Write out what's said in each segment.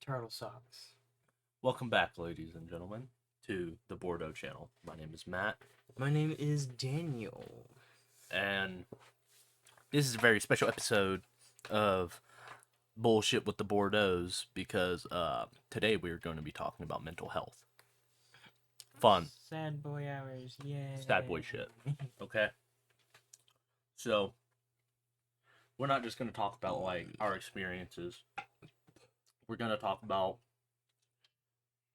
Turtle socks. Welcome back, ladies and gentlemen, to the Bordeaux channel. My name is Matt, My name is Daniel. and this is a very special episode of Bullshit with the Bordeaux's because today we are going to be talking about mental health. Fun, Sad boy hours, yay. sad boy shit. Okay? So, we're not just going to talk about, our experiences. We're going to talk about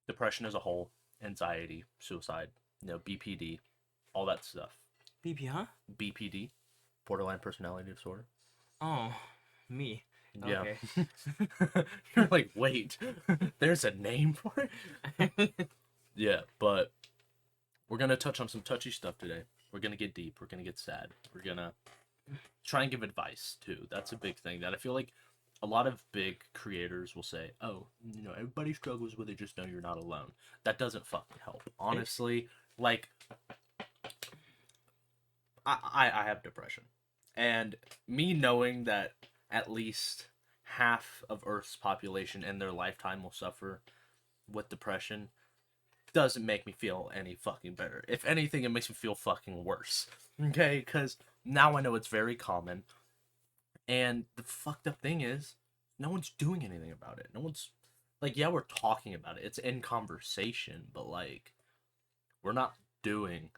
depression as a whole, anxiety, suicide, BPD, all that stuff. BP, huh? BPD, borderline personality disorder. Oh, me. Yeah. Okay. You're like, wait, there's a name for it? Yeah, but we're going to touch on some touchy stuff today. We're going to get deep. We're going to get sad. We're going to try and give advice, too. That's a big thing that I feel like a lot of big creators will say, oh, everybody struggles with it. Just know you're not alone. That doesn't fucking help. Honestly, like, I have depression. And me knowing that at least half of Earth's population in their lifetime will suffer with depression doesn't make me feel any fucking better. If anything, it makes me feel fucking worse. Okay? Because now I know it's very common. And the fucked up thing is, no one's doing anything about it. No one's, like, yeah, we're talking about it. It's in conversation, but, like, we're not doing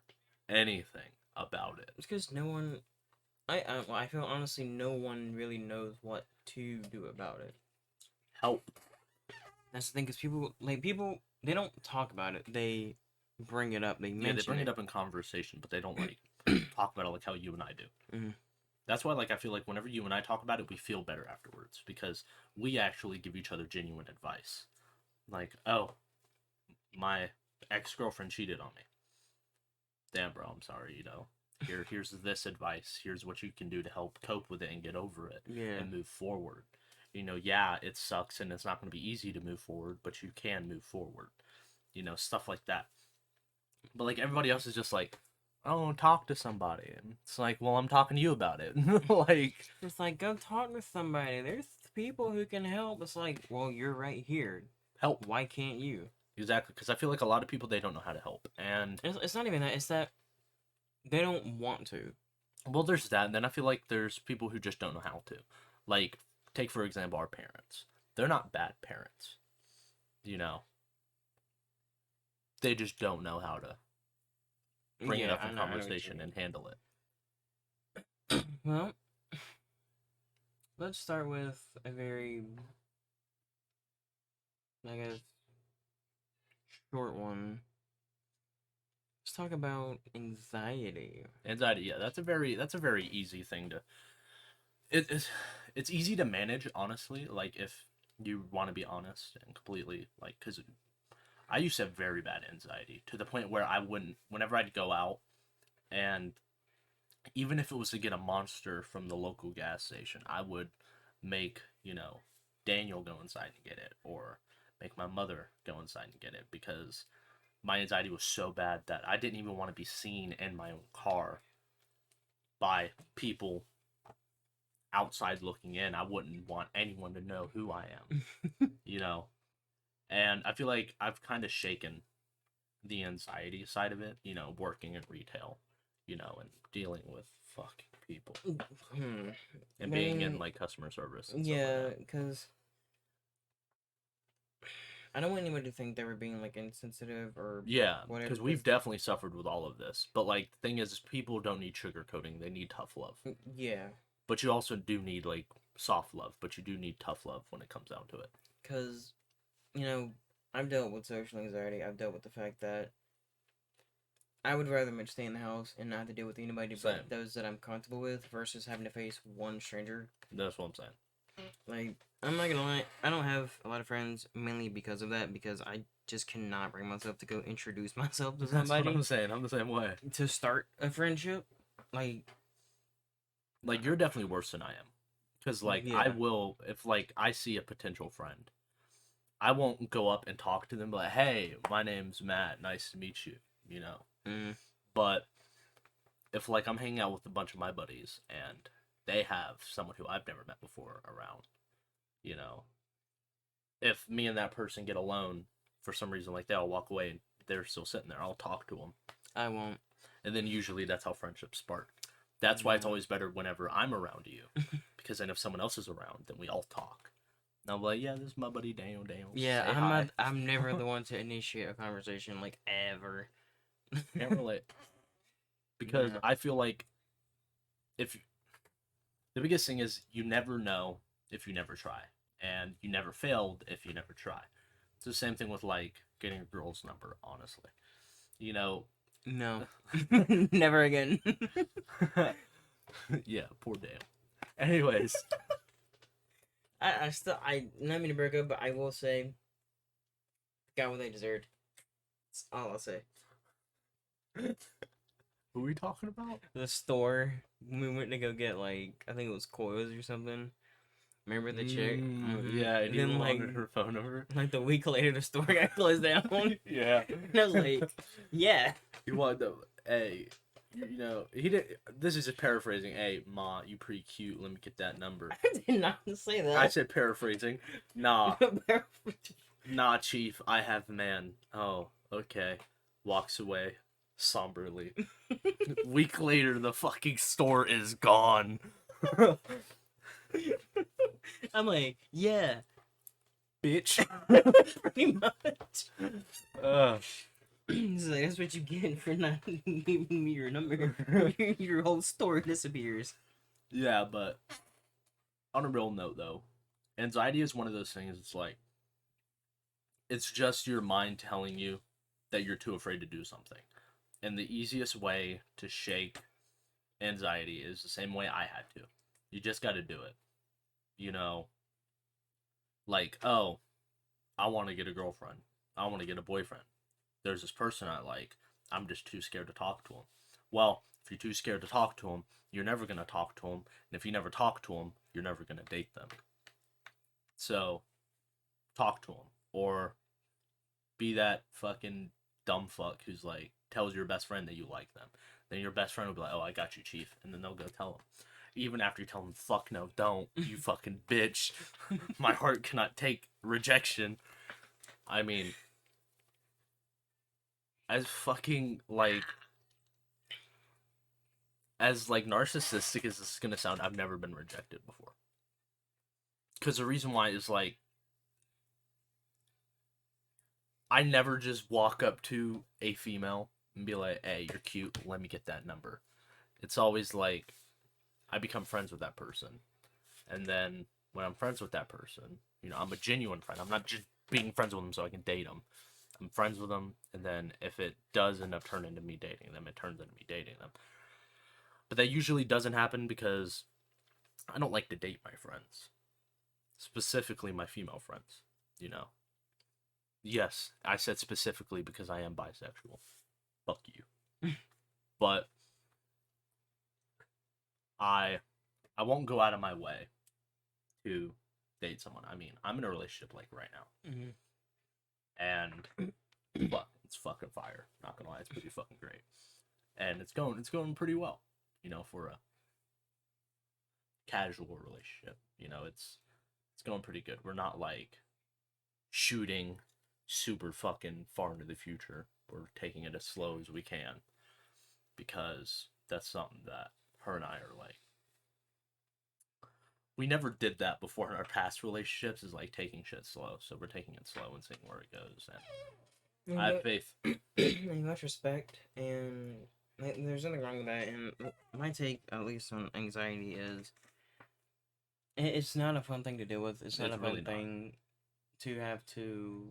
anything about it. It's because no one. I feel honestly no one really knows what to do about it. Help. That's the thing, because people, they don't talk about it. They bring it up. They mention Yeah, they bring it it up in conversation, but they don't, like, talk about it like how you and I do. Mhm. That's why, like, I feel like whenever you and I talk about it, we feel better afterwards because we actually give each other genuine advice. Like, oh, my ex-girlfriend cheated on me. Damn, bro, I'm sorry, here's this advice. Here's what you can do to help cope with it and get over it Yeah. and move forward. Yeah, it sucks and it's not going to be easy to move forward, but you can move forward. Stuff like that. But, like, everybody else is just like, oh, talk to somebody. And it's like, well, I'm talking to you about it. Like, It's like, go talk to somebody. There's people who can help. It's like, well, you're right here. help. Why can't you? Exactly, because I feel like a lot of people, they don't know how to help. And, It's not even that. It's that they don't want to. well, there's that. And then I feel like there's people who just don't know how to. Like, take, for example, our parents. They're not bad parents. You know, they just don't know how to bring it Yeah, up in I know what you conversation and mean. handle it. Well, let's start with a very, I guess, short one. Let's talk about anxiety. Anxiety, yeah, that's a very easy thing to. It's easy to manage, honestly. Like, if you want to be honest and completely, like, because I used to have very bad anxiety to the point where I wouldn't, whenever I'd go out, and even if it was to get a monster from the local gas station, I would make, Daniel go inside and get it, or make my mother go inside and get it, because my anxiety was so bad that I didn't even want to be seen in my own car by people outside looking in. I wouldn't want anyone to know who I am, you know? And I feel like I've kind of shaken the anxiety side of it, working in retail, and dealing with fucking people Hmm. and I being in, mean, like, customer service and stuff like yeah, that. because I don't want anyone to think they were being like insensitive or Yeah, whatever. because we've definitely suffered with all of this. But, like, the thing is people don't need sugarcoating, they need tough love. Yeah, But you also do need, like, soft love, but you do need tough love when it comes down to it. because you know I've dealt with social anxiety. I've dealt with the fact that I would rather much stay in the house and not have to deal with anybody Same. but those that I'm comfortable with versus having to face one stranger. That's what I'm saying. Like, I'm not gonna lie, I don't have a lot of friends mainly because of that, because I just cannot bring myself to go introduce myself to That's what somebody I'm saying. I'm the same way. to start a friendship. Like, you're definitely worse than I am. Because, like, I Yeah. will, if, like, I see a potential friend, I won't go up and talk to them, but, like, hey, my name's Matt. Nice to meet you. Mm. But if, like, I'm hanging out with a bunch of my buddies and they have someone who I've never met before around, you know, if me and that person get alone for some reason like that, I'll walk away and they're still sitting there. I'll talk to them, I won't. and then usually that's how friendships spark. That's why it's No. always better whenever I'm around you, because then if someone else is around, then we all talk. And I'm like, yeah, this is my buddy Daniel. Daniel, Yeah, say I'm hi. not. I'm never the one to initiate a conversation, like ever. Can't relate because No. I feel like if the biggest thing is you never know if you never try, and you never failed if you never try. It's the same thing with like getting a girl's number. Honestly, you know, No. Never again. yeah, poor Dale. Anyways, I still I not mean to break up, but I will say got what they deserved. That's all I'll say. who are we talking about? The store we went to go get like I think it was coils or something. Remember the chick? Yeah, and And you then wanted her phone number. like the week later the store got closed down. Yeah. And I was like, yeah. He wanted the hey, you know, he did. This is just paraphrasing. Hey, ma, you pretty cute. Let me get that number. I did not say that. I said paraphrasing. Nah, nah, chief. I have man. Oh, okay. Walks away somberly. Week later, the fucking store is gone. I'm like, yeah, Bitch. pretty much. Uh, He's like, that's what you get for not giving me your number. Your whole store disappears. yeah, but on a real note, though, anxiety is one of those things. It's like it's just your mind telling you that you're too afraid to do something. And the easiest way to shake anxiety is the same way I had to. You just got to do it. You know, like, oh, I want to get a girlfriend. I want to get a boyfriend. There's this person I like. I'm just too scared to talk to him. Well, if you're too scared to talk to him, you're never going to talk to him. And if you never talk to him, you're never going to date them. So, talk to him. Or be that fucking dumb fuck who's like, tells your best friend that you like them. Then your best friend will be like, oh, I got you, chief. And then they'll go tell him. Even after you tell them, fuck no, don't, you fucking bitch. My heart cannot take rejection. I mean, as fucking like narcissistic as this is gonna sound, I've never been rejected before. Because the reason why is like I never just walk up to a female and be like, "Hey, you're cute. Let me get that number." It's always like I become friends with that person, and then when I'm friends with that person, you know, I'm a genuine friend. I'm not just being friends with them so I can date them. I'm friends with them, and then if it does end up turning into me dating them, it turns into me dating them. But that usually doesn't happen because I don't like to date my friends, specifically my female friends. You know. Yes, I said specifically because I am bisexual. Fuck you. But I I won't go out of my way to date someone. I mean, I'm in a relationship like right now, Mm-hmm. and fuck, it's fucking fire. Not gonna lie, it's pretty fucking great, and it's going pretty well. You know, for a casual relationship, you know, it's going pretty good. We're not like shooting super fucking far into the future. We're taking it as slow as we can because that's something that her and I are like. We never did that before in our past relationships. Is like taking shit slow, so we're taking it slow and seeing where it goes. And I have faith. Much respect, and there's nothing wrong with that. And my take, at least on anxiety, is it's not a fun thing to deal with. It's not It's a really fun not. thing to have to,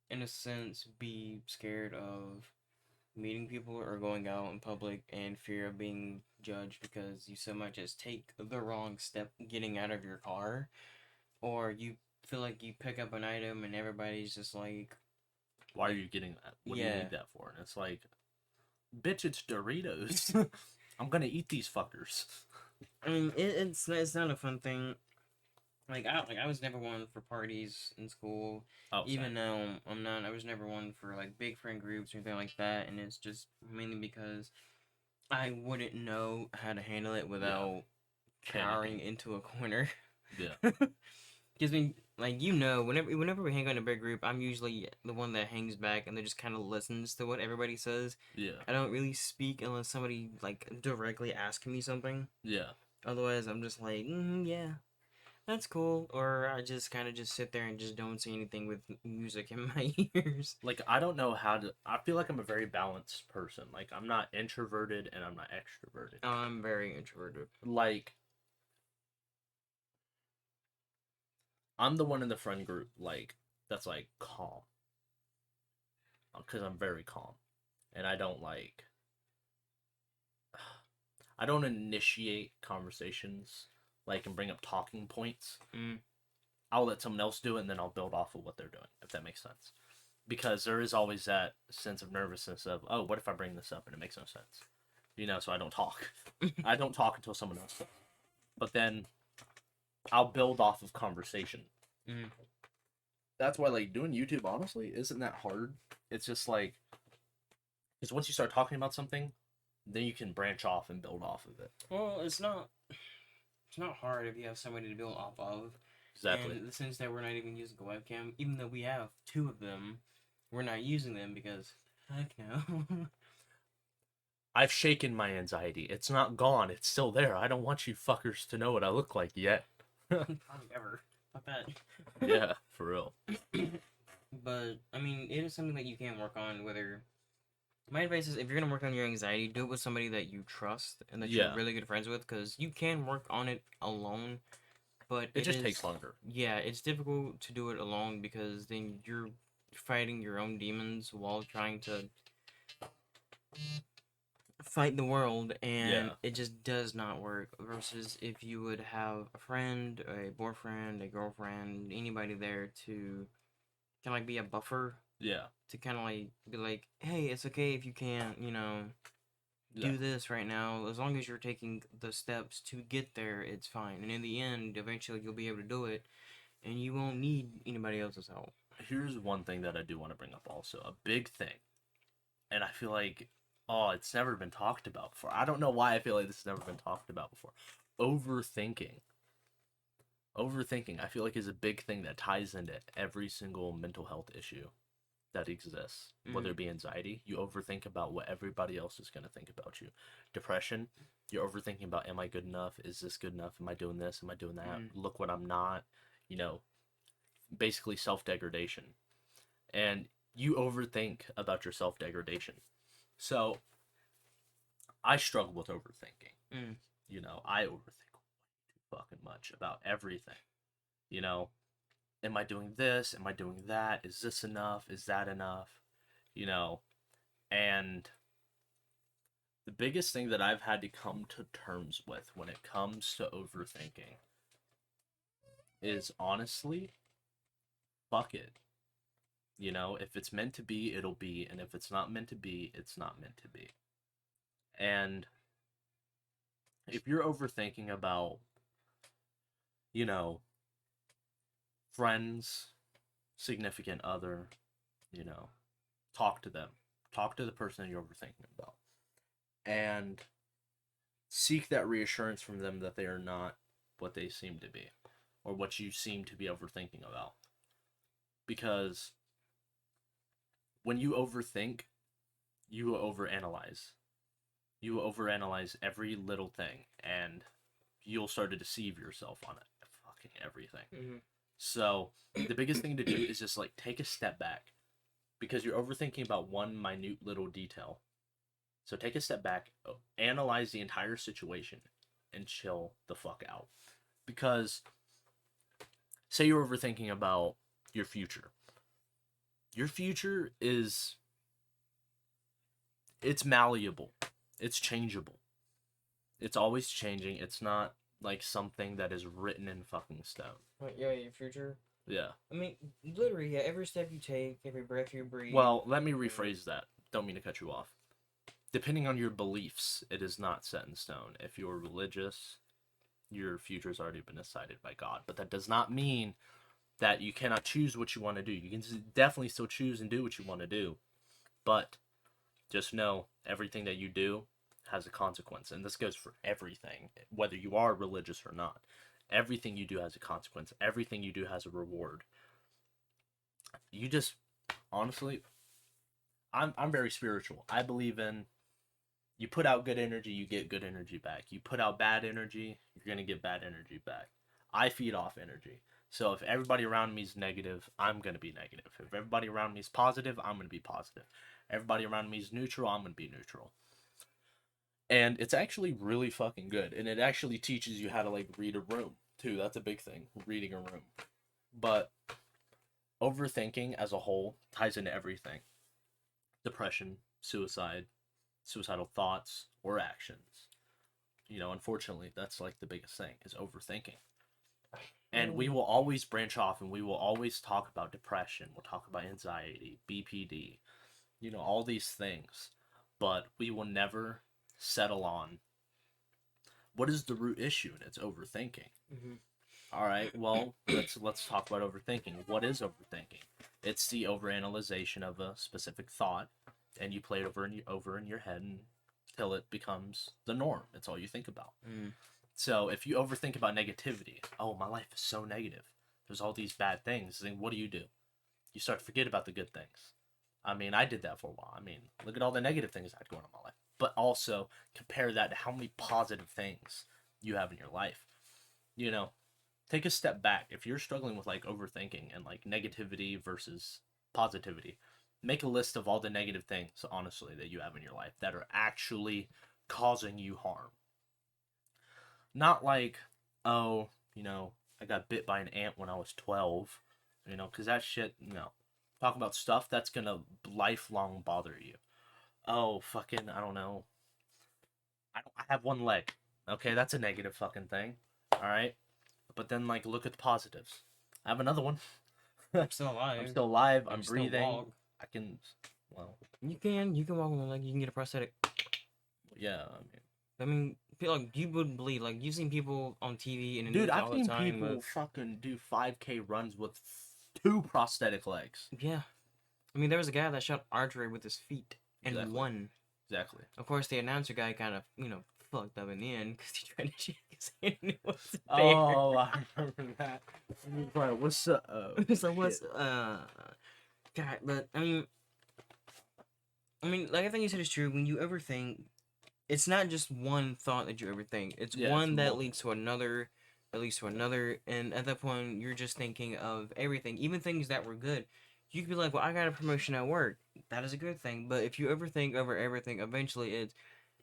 in a sense, be scared of meeting people or going out in public and fear of being judged because you so might just take the wrong step getting out of your car, or you feel like you pick up an item and everybody's just like, Why are you getting that? What do you yeah. need that for? And it's like, bitch, it's Doritos. I'm gonna eat these fuckers. I mean, it's not a fun thing. I was never one for parties in school. Oh, Even same. though I'm not, I was never one for like big friend groups or anything like that. And it's just mainly because I wouldn't know how to handle it Yeah, without cowering panicking. into a corner. Yeah, Because like whenever we hang out in a big group, I'm usually the one that hangs back and then just kind of listens to what everybody says. Yeah. I don't really speak unless somebody like directly asks me something. Yeah. Otherwise, I'm just like, yeah, that's cool. Or I just kind of just sit there and just don't say anything with music in my ears. Like I don't know how to. I feel like I'm a very balanced person. Like I'm not introverted and I'm not extroverted. I'm very introverted. Like I'm the one in the friend group like that's like calm because I'm very calm and I don't initiate conversations like and bring up talking points. Mm. I'll let someone else do it and then I'll build off of what they're doing if that makes sense. Because there is always that sense of nervousness of, oh, what if I bring this up and it makes no sense? So I don't talk. I don't talk until someone else does. But then I'll build off of conversation. Mm. That's why, like, doing YouTube, honestly, isn't that hard. It's just like, because once you start talking about something, then you can branch off and build off of it. Well, it's not hard if you have somebody to build off of. Exactly. And the sense that we're not even using a webcam, even though we have two of them, we're not using them because heck no. I've shaken my anxiety. It's not gone. It's still there. I don't want you fuckers to know what I look like yet. Probably ever. Fuck that. Yeah, for real. But I mean, it is something that you can work on. Whether my advice is, if you're gonna work on your anxiety, do it with somebody that you trust and that you're Yeah. really good friends with, because you can work on it alone. But It just takes longer. yeah, it's difficult to do it alone because then you're fighting your own demons while trying to fight the world, and Yeah. it just does not work. Versus if you would have a friend, a boyfriend, a girlfriend, anybody there to kind of like be a buffer, Yeah. to kind of like be like, hey, it's okay if you can't, Yeah. do this right now. As long as you're taking the steps to get there, it's fine. And in the end, eventually you'll be able to do it, and you won't need anybody else's help. Here's one thing that I do want to bring up also. A big thing. And I feel like, oh, it's never been talked about before. I don't know why I feel like this has never been talked about before. Overthinking. Overthinking, I feel like, is a big thing that ties into every single mental health issue that exists, whether Mm. it be anxiety, you overthink about what everybody else is going to think about you. Depression, you're overthinking about, am I good enough? Is this good enough? Am I doing this? Am I doing that? Mm. Look what I'm not. You know, basically self degradation. And you overthink about your self degradation. So I struggle with overthinking. Mm. I overthink fucking much about everything. You know, am I doing this? Am I doing that? Is this enough? Is that enough? You know, and the biggest thing that I've had to come to terms with when it comes to overthinking is honestly, fuck it. If it's meant to be, it'll be. And if it's not meant to be, it's not meant to be. And if you're overthinking about, you know, friends, significant other, you know, talk to them. Talk to the person you're overthinking about. And seek that reassurance from them that they are not what they seem to be or what you seem to be overthinking about. Because when you overthink, you overanalyze. You overanalyze every little thing and you'll start to deceive yourself on it. Fucking everything. Mm-hmm. So the biggest thing to do is just like take a step back because you're overthinking about one minute little detail. So take a step back, analyze the entire situation, and chill the fuck out. Because say you're overthinking about your future. Your future is it's malleable. It's changeable. It's always changing. It's not like something that is written in fucking stone. But yeah, your future. Yeah. I mean, literally, yeah. Every step you take, every breath you breathe. Well, let me rephrase that. Don't mean to cut you off. Depending on your beliefs, it is not set in stone. If you're religious, your future's already been decided by God. But that does not mean that you cannot choose what you want to do. You can definitely still choose and do what you want to do. But just know everything that you do has a consequence. And this goes for everything, whether you are religious or not. Everything you do has a consequence. Everything you do has a reward. You just honestly, I'm very spiritual. I believe in you put out good energy, you get good energy back. You put out bad energy, you're gonna get bad energy back. I feed off energy. So if everybody around me is negative, I'm gonna be negative. If everybody around me is positive, I'm gonna be positive. Everybody around me is neutral, I'm gonna be neutral. And it's actually really fucking good. And it actually teaches you how to like read a room too. That's a big thing, reading a room. But overthinking as a whole ties into everything. Depression, suicide, suicidal thoughts or actions. Unfortunately, that's like the biggest thing is overthinking. And we will always branch off and we will always talk about depression. We'll talk about anxiety, BPD, all these things. But we will never settle on what is the root issue, and it's overthinking. Mm-hmm. All right, well, let's talk about overthinking. What is overthinking? It's the overanalyzation of a specific thought, and you play it over in your head until it becomes the norm. It's all you think about. Mm. So if you overthink about negativity, oh, my life is so negative. There's all these bad things. Then what do? You start to forget about the good things. I mean, I did that for a while. I mean, look at all the negative things I had going on in my life. But also compare that to how many positive things you have in your life. Take a step back. If you're struggling with like overthinking and like negativity versus positivity, make a list of all the negative things, honestly, that you have in your life that are actually causing you harm. Not like, oh, I got bit by an ant when I was 12, because that shit, no. Talk about stuff that's gonna lifelong bother you. Oh, fucking, I don't know. I have one leg. Okay, that's a negative fucking thing. All right, but then like look at the positives. I have another one. I'm still alive. I'm still alive. I I'm can still breathing. walk. I can. Well, You can walk on one leg. You can get a prosthetic. yeah. Like you would believe. Like you've seen people on TV and in the Dude, news I've all the seen time people with fucking do 5K runs with 2 prosthetic legs. yeah. I mean, there was a guy that shot archery with his feet and Exactly. won. Exactly. Of course, the announcer guy kind of fucked up in the end because he tried to shake his hand and it wasn't there. Oh, I remember that. Right, what's up? So what's God? But I mean, like I think you said is true. When you overthink, it's not just one thought that you overthink. It's one that leads to another, that leads to another, and at that point, you're just thinking of everything, even things that were good. You could be like, "Well, I got a promotion at work. That is a good thing." But if you overthink over everything, eventually it's,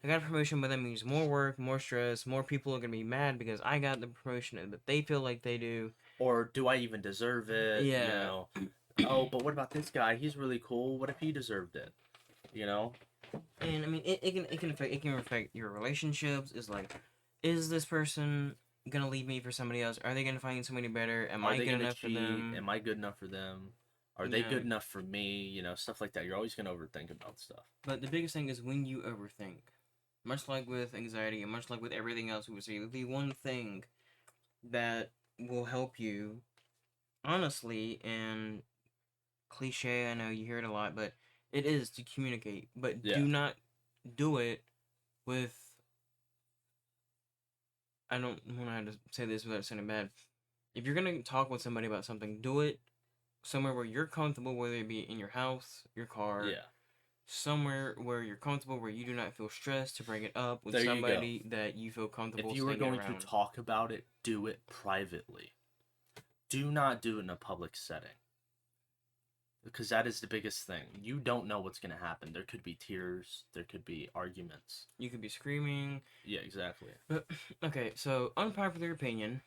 "I got a promotion, but that means more work, more stress, more people are gonna be mad because I got the promotion that they feel like they do." Or do I even deserve it? Yeah. Oh, but what about this guy? He's really cool. What if he deserved it? And I mean, it can affect your relationships. Is like, is this person gonna leave me for somebody else? Are they gonna find somebody better? Am Are I they good gonna enough for cheat? them? Am I good enough for them? Are You they know. good enough for me? Stuff like that. You're always gonna overthink about stuff. But the biggest thing is when you overthink. Much like with anxiety and much like with everything else we would say, the one thing that will help you, honestly, and cliche, I know you hear it a lot, but it is to communicate. But Yeah. do not do it with, I don't know how to say this without sounding bad. If you're gonna talk with somebody about something, do it somewhere where you're comfortable, whether it be in your house, your car, Yeah. somewhere where you're comfortable, where you do not feel stressed to bring it up with There you go. somebody that you feel comfortable If you were staying going around. to talk about it, do it privately. Do not do it in a public setting. Because that is the biggest thing. You don't know what's going to happen. There could be tears. There could be arguments. You could be screaming. Yeah, exactly. But, okay, so unpopular opinion,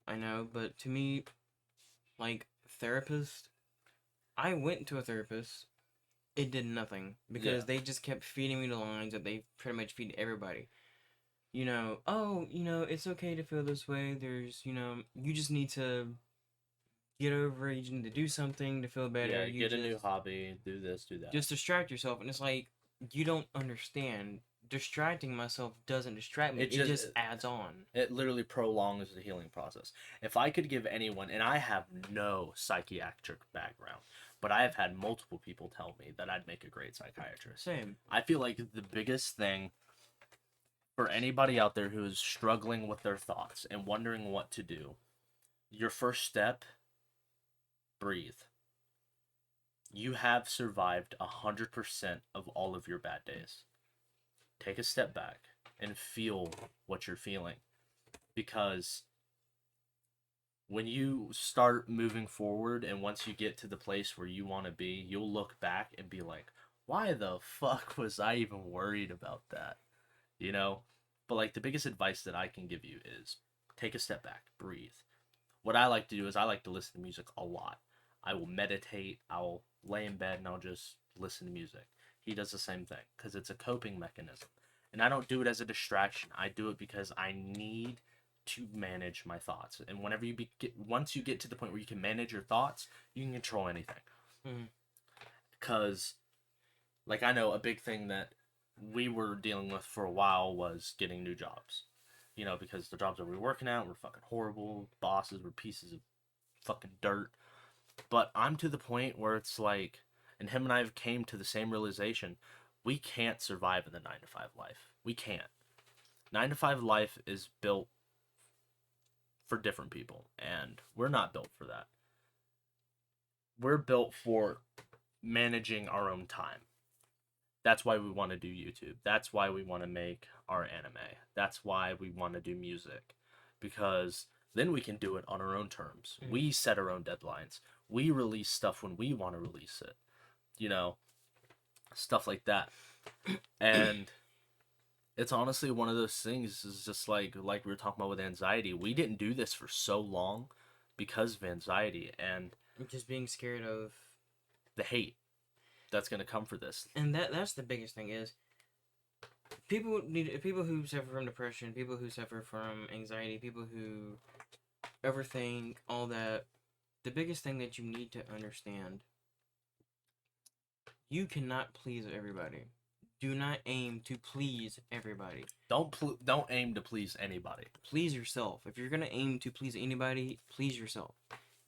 I know, but to me, like, therapist, I went to a therapist, it did nothing. Because they just kept feeding me the lines that they pretty much feed everybody. Oh, it's okay to feel this way. There's, you just need to get over it. You just need to do something to feel better. Yeah, get a new hobby. Do this, do that. Just distract yourself. And it's like, you don't understand. Distracting myself doesn't distract me. It just adds on. It literally prolongs the healing process. If I could give anyone, and I have no psychiatric background, but I have had multiple people tell me that I'd make a great psychiatrist. Same. I feel like the biggest thing For anybody out there who is struggling with their thoughts and wondering what to do, your first step, breathe. You have survived 100% of all of your bad days. Take a step back and feel what you're feeling. Because when you start moving forward and once you get to the place where you want to be, you'll look back and be like, why the fuck was I even worried about that? You know? But like the biggest advice that I can give you is take a step back, breathe. What I like to do is I like to listen to music a lot. I will meditate, I'll lay in bed and I'll just listen to music. He does the same thing because it's a coping mechanism. And I don't do it as a distraction. I do it because I need to manage my thoughts. And whenever once you get to the point where you can manage your thoughts, you can control anything. Mm. Cuz like I know a big thing that we were dealing with for a while was getting new jobs. You know, because the jobs that we were working at were fucking horrible. Bosses were pieces of fucking dirt. But I'm to the point where it's like, and him and I have came to the same realization: we can't survive in the 9 to 5 life. We can't. 9 to 5 life is built for different people, and we're not built for that. We're built for managing our own time. That's why we want to do YouTube. That's why we want to make our anime. That's why we want to do music. Because then we can do it on our own terms. Mm. We set our own deadlines. We release stuff when we want to release it. You know, stuff like that. And it's honestly one of those things is just like we were talking about with anxiety. We didn't do this for so long because of anxiety and Just being scared of, the hate that's going to come for this. and that's the biggest thing is people who suffer from depression, people who suffer from anxiety, people who overthink, all that. The biggest thing that you need to understand: you cannot please everybody. Do not aim to please everybody. Don't aim to please anybody. Please yourself. If you're gonna aim to please anybody, please yourself.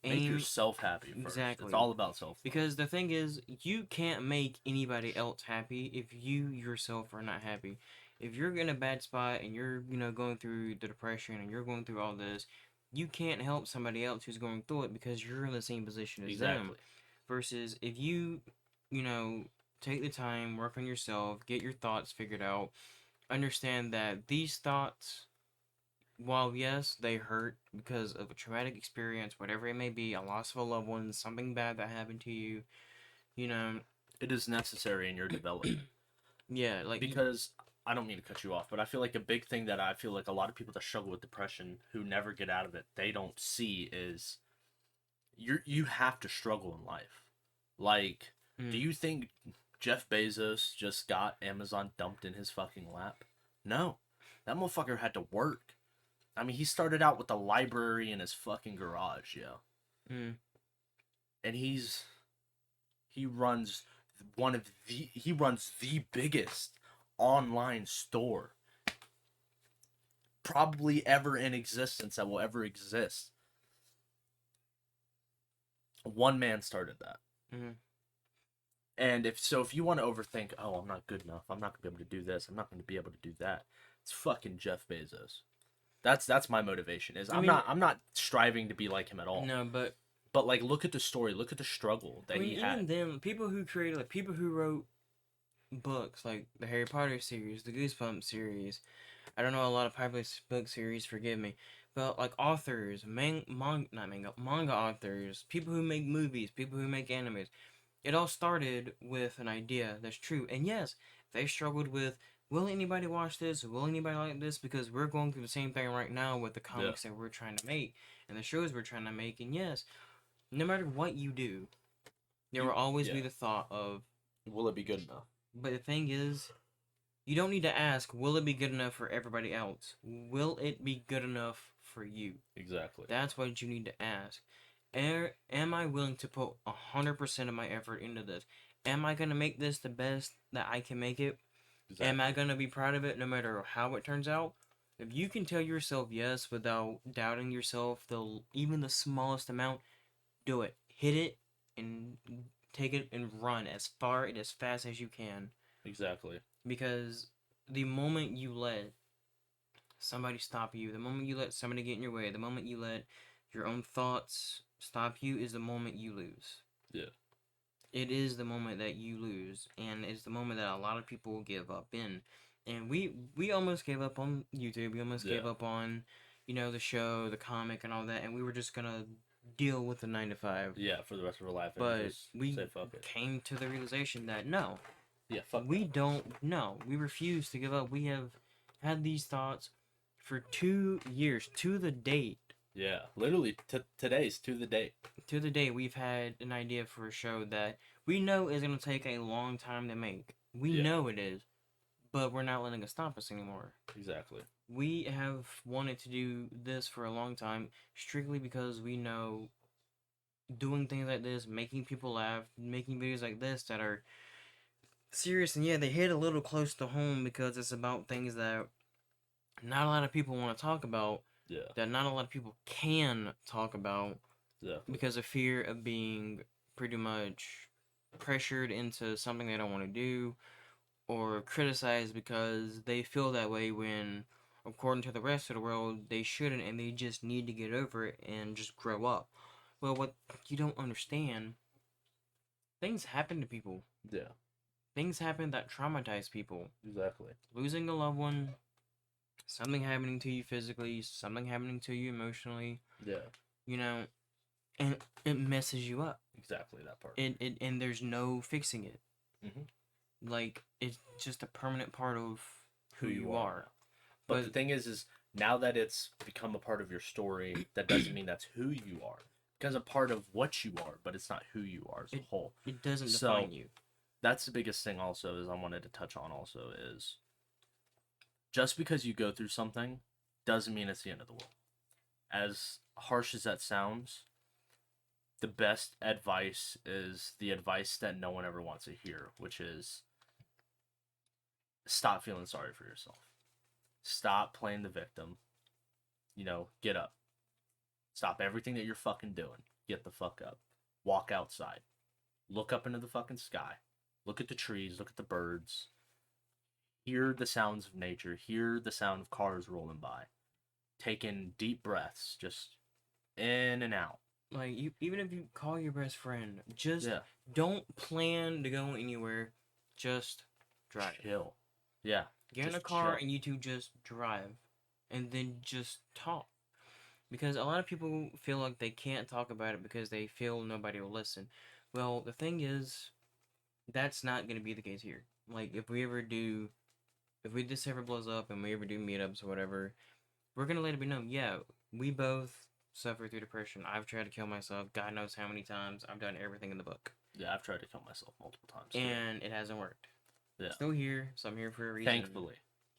Make Aim yourself happy first. exactly. It's all about self. Because the thing is, you can't make anybody else happy if you yourself are not happy. If you're in a bad spot and you're, going through the depression and you're going through all this, you can't help somebody else who's going through it because you're in the same position as them. Exactly. Versus if you, you know, take the time, work on yourself, get your thoughts figured out, understand that these thoughts, while yes, they hurt because of a traumatic experience, whatever it may be, a loss of a loved one, something bad that happened to you, you know, It is necessary in your development. yeah, like Because I don't mean to cut you off, but I feel like a big thing that I feel like a lot of people that struggle with depression who never get out of it, they don't see is you have to struggle in life. Like, do mm, you think Jeff Bezos just got Amazon dumped in his fucking lap? No. That motherfucker had to work. I mean, he started out with a library in his fucking garage, yo. mm, And he runs he runs the biggest online store probably ever in existence that will ever exist. One man started that. mm, And if you want to overthink, oh, I'm not good enough. I'm not going to be able to do this. I'm not going to be able to do that. It's fucking Jeff Bezos. That's my motivation. Is I I'm mean, not striving to be like him at all. no, but But like look at the story, look at the struggle I that mean, he even had. them, people who created, like, people who wrote books, like the Harry Potter series, the Goosebumps series. I don't know a lot of popular book series, forgive me, but like authors, not manga authors, people who make movies, people who make animes. It all started with an idea that's true. And yes, they struggled with, will anybody watch this? Will anybody like this? Because we're going through the same thing right now with the Yeah. comics that we're trying to make and the shows we're trying to make. And yes, no matter what you do, there will always be Yeah. the thought of, Will it be good enough? but the thing is, you don't need to ask, will it be good enough for everybody else? Will it be good enough for you? Exactly. That's what you need to ask. Am I willing to put 100% of my effort into this? Am I going to make this the best that I can make it? Am I Exactly. going to be proud of it no matter how it turns out? If you can tell yourself yes without doubting yourself, even the smallest amount, do it. Hit it and take it and run as far and as fast as you can. Exactly. Because the moment you let somebody stop you, the moment you let somebody get in your way, the moment you let your own thoughts stop you, is the moment you lose. Yeah. It is the moment that you lose, and it's the moment that a lot of people give up in. And we almost gave up on YouTube. We almost gave Yeah. up on, the show, the comic, and all that. And we were just gonna deal with the 9 to 5. Yeah, for the rest of our life and But just we say fuck it. came to the realization that no, Yeah, fuck we that. don't. No, we refuse to give up. We have had these thoughts for 2 years to the date. Yeah, literally today's to the date. To the day, we've had an idea for a show that we know is going to take a long time to make. We Yeah. know it is, but we're not letting it stop us anymore. Exactly. We have wanted to do this for a long time, strictly because we know doing things like this, making people laugh, making videos like this that are serious, and yeah, they hit a little close to home because it's about things that not a lot of people want to talk about, Yeah. that not a lot of people can talk about, Exactly. because of fear of being pretty much pressured into something they don't want to do, or criticized because they feel that way when, according to the rest of the world, they shouldn't, and they just need to get over it and just grow up. Well, what you don't understand, things happen to people. Yeah. Things happen that traumatize people. Exactly. Losing a loved one, something happening to you physically, something happening to you emotionally, Yeah. you know, and it messes you up. Exactly that part. And there's no fixing it. Mm-hmm. Like, it's just a permanent part of who you are. are. But the thing is now that it's become a part of your story, that doesn't mean that's who you are. It becomes a part of what you are, but it's not who you are as a whole. It doesn't So define you. that's the biggest thing. Also, is I wanted to touch on. Also, is just because you go through something doesn't mean it's the end of the world. As harsh as that sounds, the best advice is the advice that no one ever wants to hear, which is stop feeling sorry for yourself. Stop playing the victim. Get up. Stop everything that you're fucking doing. Get the fuck up. Walk outside. Look up into the fucking sky. Look at the trees. Look at the birds. Hear the sounds of nature. Hear the sound of cars rolling by. Take in deep breaths, just in and out. Like, even if you call your best friend, just Yeah. don't plan to go anywhere. Just drive. Chill. Yeah. Get in a just car chill. and you two just drive. And then just talk. Because a lot of people feel like they can't talk about it because they feel nobody will listen. Well, the thing is, that's not going to be the case here. Like, if this ever blows up and we ever do meetups or whatever, we're going to let it be known, yeah, we both suffer through depression. I've tried to kill myself God knows how many times. I've done everything in the book. Yeah, I've tried to kill myself multiple times. And it hasn't worked. Yeah. Still here, so I'm here for a reason. Thankfully.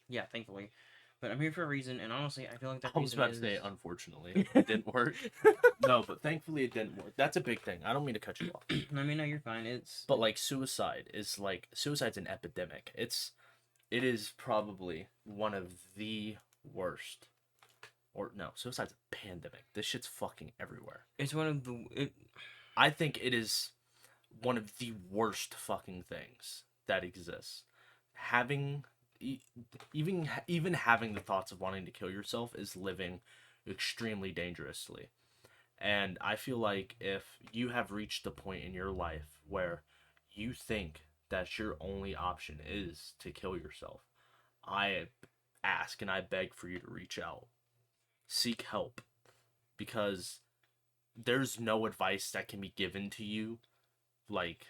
Yeah, thankfully. But I'm here for a reason, and honestly, I feel like that I was reason about is... to say, unfortunately, it didn't work. No, but thankfully it didn't work. That's a big thing. I don't mean to cut you off. I mean, no, you're fine. But like suicide's an epidemic. It is probably one of the worst. Or no, suicide's a pandemic. This shit's fucking everywhere. It's one of the... I think it is one of the worst fucking things that exists. Even having the thoughts of wanting to kill yourself is living extremely dangerously. And I feel like if you have reached a point in your life where you think that your only option is to kill yourself, I ask and I beg for you to reach out. Seek help. Because there's no advice that can be given to you, like,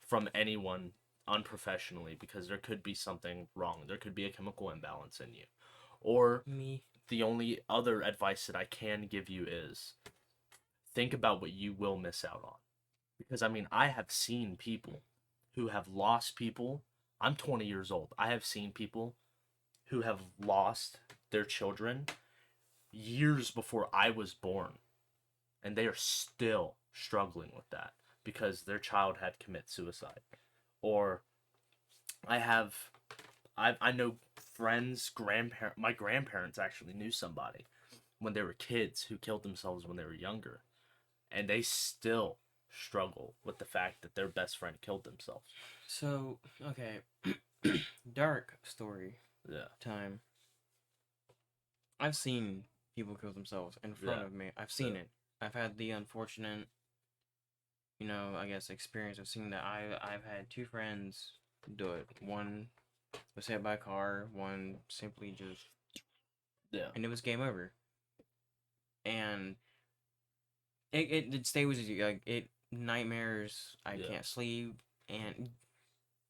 from anyone unprofessionally, because there could be something wrong. There could be a chemical imbalance in you. Or Me. the only other advice that I can give you is think about what you will miss out on. Because, I mean, I have seen people who have lost people. I'm 20 years old. I have seen people who have lost their children years before I was born. And they are still struggling with that because their child had commit suicide. Or I know friends, my grandparents actually knew somebody when they were kids who killed themselves when they were younger. And they still struggle with the fact that their best friend killed themselves. So, okay. Dark story. Yeah. Time. I've seen people kill themselves in front Yeah. of me. I've Yeah. seen it. I've had the unfortunate, I guess experience of seeing that. I've had two friends do it. One was hit by a car. One simply just, Yeah. and it was game over. And it stays with you. Like it nightmares. I Yeah. can't sleep, and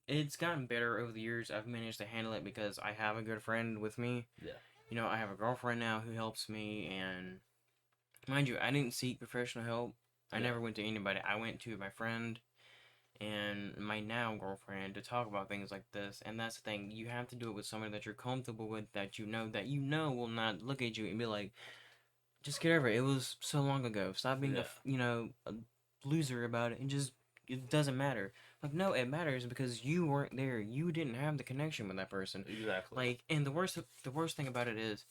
it's gotten better over the years. I've managed to handle it because I have a good friend with me. Yeah. I have a girlfriend now who helps me, and mind you, I didn't seek professional help. I Yeah. never went to anybody. I went to my friend and my now girlfriend to talk about things like this. And that's the thing. You have to do it with someone that you're comfortable with, that will not look at you and be like, just get over it. It was so long ago. Stop being Yeah. a loser about it and just it doesn't matter. Like no, it matters because you weren't there. You didn't have the connection with that person. Exactly. Like, and the worst thing about it is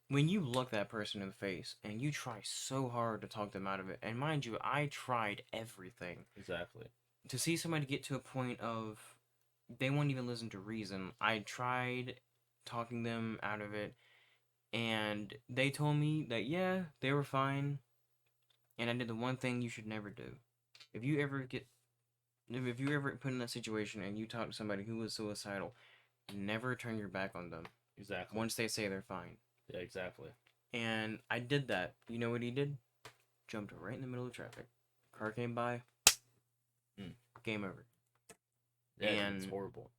when you look that person in the face and you try so hard to talk them out of it. And mind you, I tried everything Exactly. to see somebody get to a point of they won't even listen to reason. I tried talking them out of it, and they told me that yeah, they were fine, and I did the one thing you should never do. If you ever get if you ever put in that situation and you talk to somebody who is suicidal, never turn your back on them Exactly. once they say they're fine. Yeah. Exactly. And I did that. You know what he did? Jumped right in the middle of traffic. Car came by, Mm. game over. Yeah. It's And horrible.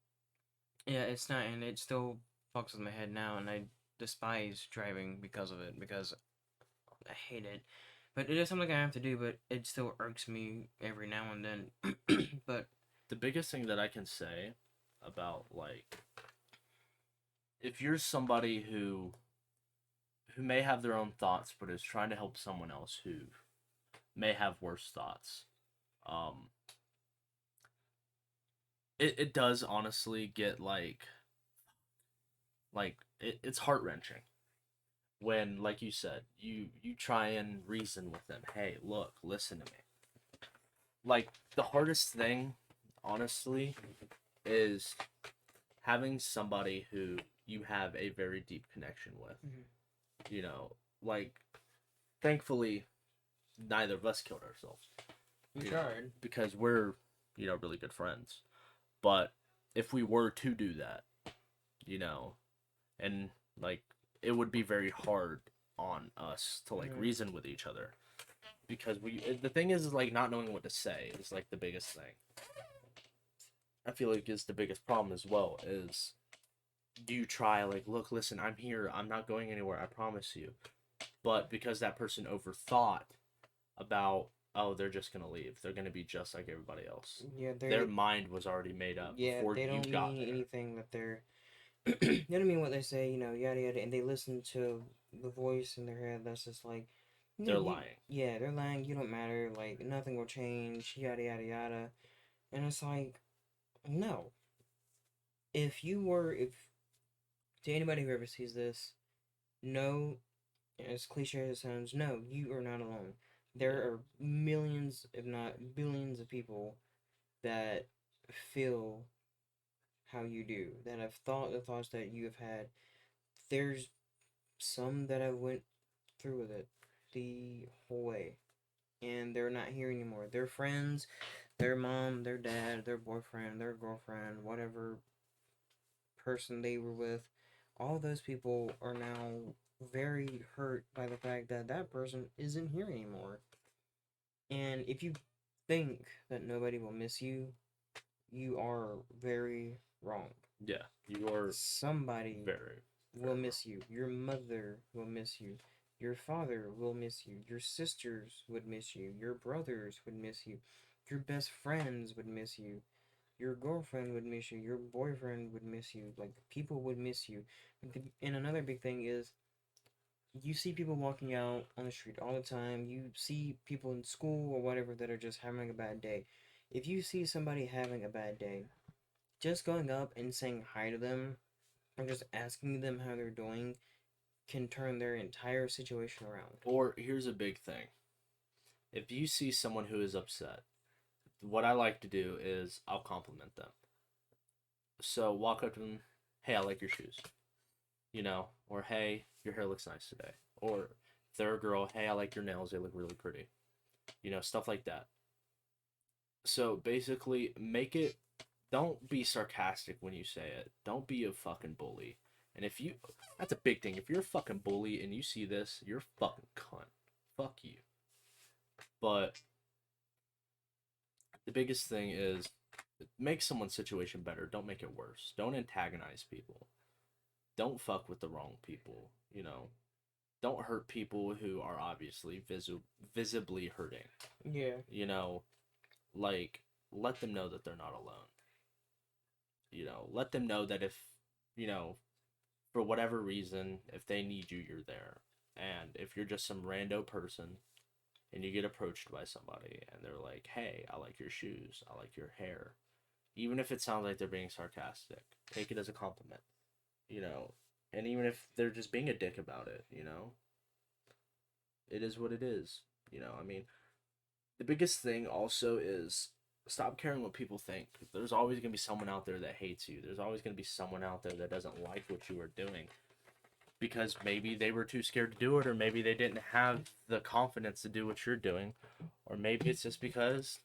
yeah, it's not, and it still fucks with my head now, and I despise driving because of it, because I hate it. But it is something I have to do, but it still irks me every now and then. But The biggest thing that I can say about like if you're somebody who may have their own thoughts but is trying to help someone else who may have worse thoughts, um it does honestly get it's heart-wrenching when, like you said, you try and reason with them. Hey, look, listen to me. Like, the hardest thing, honestly, is having somebody who you have a very deep connection with. Mhm. You know, like, thankfully, neither of us killed ourselves. We You know, tried. because we're, really good friends. But if we were to do that, you know, and like it would be very hard on us to like Mhm. reason with each other because the thing is like not knowing what to say is like the biggest thing. I feel like is the biggest problem as well is you try like look listen I'm here I'm not going anywhere I promise you, but because that person overthought about oh they're just gonna leave they're gonna be just like everybody else, Yeah, their they. mind was already made up Yeah, before they you don't got mean there. anything that they're. They don't mean what they say. Yada yada, and they listen to the voice in their head that's just like, yeah, They're lying. yeah, they're lying. You don't matter. Like nothing will change. Yada yada yada, and it's like, no. If to anybody who ever sees this, no, as cliche as it sounds, no, you are not alone. There Yeah. are millions, if not billions, of people that feel how you do, that have thought the thoughts that you have had. There's some that have went through with it the whole way, and they're not here anymore. Their friends, their mom, their dad, their boyfriend, their girlfriend, whatever person they were with, all those people are now very hurt by the fact that that person isn't here anymore. And if you think that nobody will miss you, you are very wrong. Yeah, you are Somebody very, will very wrong. miss you. Your mother will miss you. Your father will miss you. Your sisters would miss you. Your brothers would miss you. Your best friends would miss you. Your girlfriend would miss you. Your boyfriend would miss you. Like, people would miss you. And another big thing is you see people walking out on the street all the time. You see people in school or whatever that are just having a bad day. If you see somebody having a bad day, just going up and saying hi to them or just asking them how they're doing can turn their entire situation around. Or here's a big thing. If you see someone who is upset, what I like to do is I'll compliment them. So walk up to them, hey, I like your shoes. you know, or hey, your hair looks nice today, or if they're a girl, hey, I like your nails, they look really pretty, you know, stuff like that. So basically, make it. Don't be sarcastic when you say it. Don't be a fucking bully. And if you, that's a big thing. If you're a fucking bully and you see this, you're a fucking cunt. Fuck you. But the biggest thing is make someone's situation better. Don't make it worse. Don't antagonize people. Don't fuck with the wrong people. You know, don't hurt people who are obviously visibly hurting. Yeah. You know, like let them know that they're not alone. You know, let them know that if, you know, for whatever reason, if they need you, you're there. And if you're just some rando person and you get approached by somebody and they're like, hey, I like your shoes, I like your hair, even if it sounds like they're being sarcastic, take it as a compliment, you know. And even if they're just being a dick about it, you know, it is what it is. You know, I mean, the biggest thing also is stop caring what people think. There's always going to be someone out there that hates you. There's always going to be someone out there that doesn't like what you are doing because maybe they were too scared to do it, or maybe they didn't have the confidence to do what you're doing, or maybe it's just because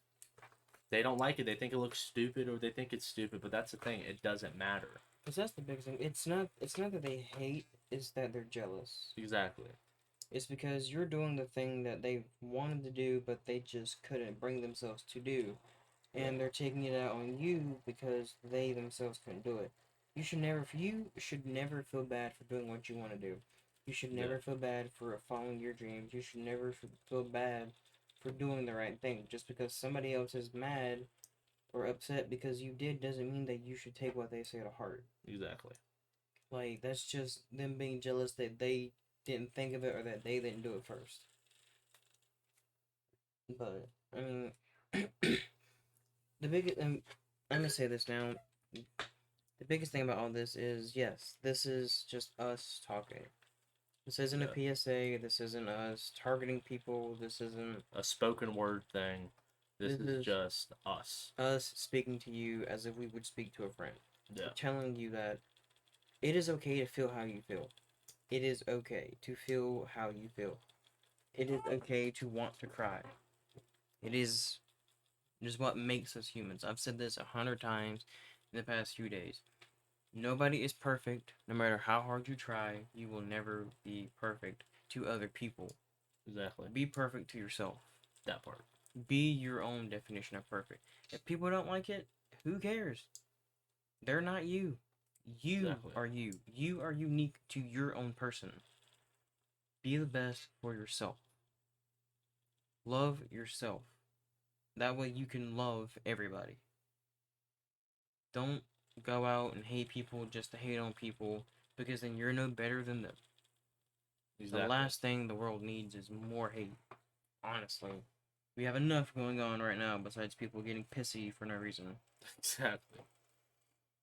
they don't like it. They think it looks stupid, or they think it's stupid. But that's the thing; it doesn't matter. Because that's the biggest thing. It's not. It's not that they hate. It's that they're jealous. Exactly. It's because you're doing the thing that they wanted to do, but they just couldn't bring themselves to do, Yeah. and they're taking it out on you because they themselves couldn't do it. You should never feel bad for doing what you want to do. You should Yeah. never feel bad for following your dreams. You should never feel bad for doing the right thing. Just because somebody else is mad or upset because you did doesn't mean that you should take what they say to heart. Exactly. Like, that's just them being jealous that they didn't think of it or that they didn't do it first. But I mean, the biggest. I'm gonna say this now. The biggest thing about all this is, yes, this is just us talking. This isn't a Yeah. PSA. This isn't us targeting people. This isn't. A spoken word thing. This This is is just us. us speaking to you as if we would speak to a friend. We're Yeah. telling you that it is okay to feel how you feel. It is okay to feel how you feel. It is okay to want to cry. It is just what makes us humans. I've said this 100 times in the past few days. Nobody is perfect. No matter how hard you try, you will never be perfect to other people. Exactly. Be perfect to yourself. That part. Be your own definition of perfect. If people don't like it, who cares? They're not you. You Exactly. are you. You are unique to your own person. Be the best for yourself. Love yourself. That way you can love everybody. Don't go out and hate people just to hate on people because then you're no better than them. The Exactly. last thing the world needs is more hate. Honestly. We have enough going on right now besides people getting pissy for no reason. Exactly.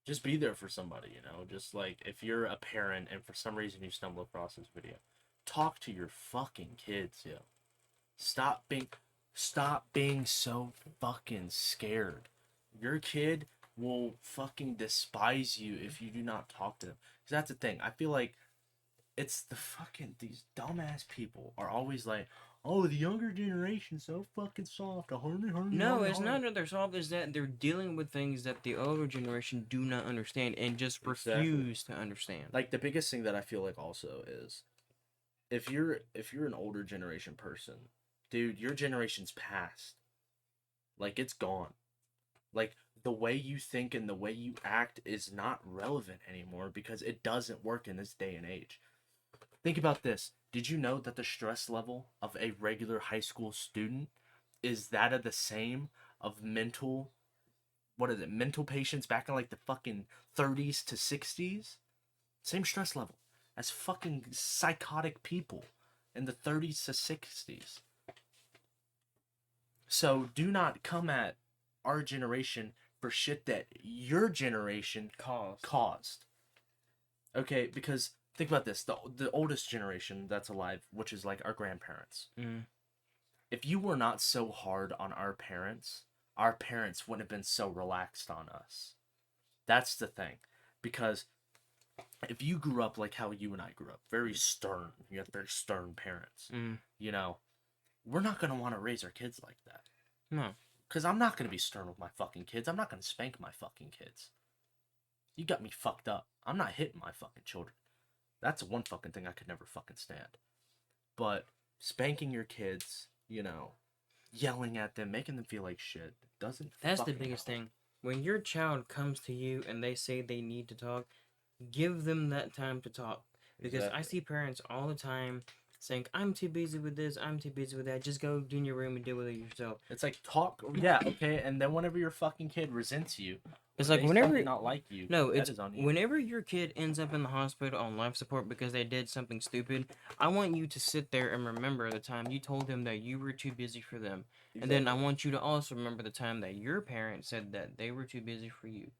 Just be there for somebody, you know. Just like if you're a parent and for some reason you stumble across this video, talk to your fucking kids, yo. Stop being stop being so fucking scared. Your kid will fucking despise you if you do not talk to them. Cuz that's the thing. I feel like it's the fucking these dumbass people are always like, "Oh, the younger generation's so fucking soft." No, it's not that they're soft, it's that they're dealing with things that the older generation do not understand and just Exactly. refuse to understand. Like the biggest thing that I feel like also is if you're an older generation person, dude, your generation's past. Like it's gone. Like the way you think and the way you act is not relevant anymore because it doesn't work in this day and age. Think about this. Did you know that the stress level of a regular high school student is that of the same of mental what is it? Mental patients back in like the fucking 30s to 60s? Same stress level as fucking psychotic people in the 30s to 60s. So do not come at our generation for shit that your generation Cause. caused. Okay, because think about this: the oldest generation that's alive, which is like our grandparents. Mm. If you were not so hard on our parents wouldn't have been so relaxed on us. That's the thing, because if you grew up like how you and I grew up, very stern, you have very stern parents, Mm. you know, we're not going to want to raise our kids like that. No. Because I'm not going to be stern with my fucking kids. I'm not going to spank my fucking kids. You got me fucked up. I'm not hitting my fucking children. That's one fucking thing I could never fucking stand. But spanking your kids, you know, yelling at them, making them feel like shit, doesn't That's the fucking biggest help. thing. When your child comes to you and they say they need to talk, give them that time to talk. Because I Exactly. see parents all the time saying, I'm too busy with this, I'm too busy with that. Just go in your room and deal with it yourself. It's like talk, yeah, okay, and then whenever your fucking kid resents you, It's or like they start whenever to not like you, No, that it's is on you. whenever your kid ends up in the hospital on life support because they did something stupid, I want you to sit there and remember the time you told them that you were too busy for them. And then I Exactly. want you to also remember the time that your parents said that they were too busy for you.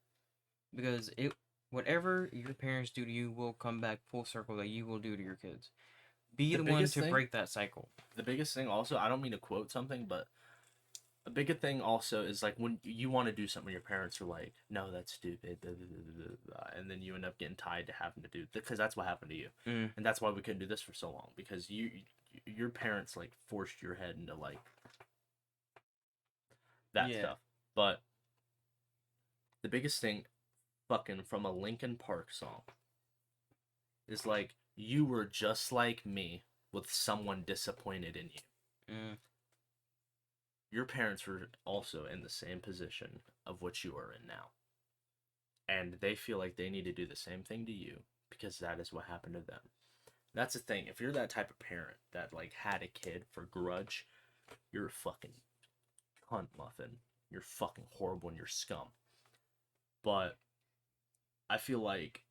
Because it whatever your parents do to you will come back full circle that you will do to your kids. Be The the one biggest to thing, break that cycle. the biggest thing also, I don't mean to quote something, but a bigger thing also is like when you want to do something, your parents are like, "No, that's stupid," and then you end up getting tied to having to do because that's what happened to you, Mm, and that's why we couldn't do this for so long because your parents like forced your head into like that yeah. stuff. But the biggest thing, fucking from a Linkin Park song, is like you were just like me with someone disappointed in you. Mm, Your parents were also in the same position of what you are in now. And they feel like they need to do the same thing to you because that is what happened to them. That's the thing. If you're that type of parent that like had a kid for grudge, you're a fucking cunt muffin. You're fucking horrible and you're scum. But I feel like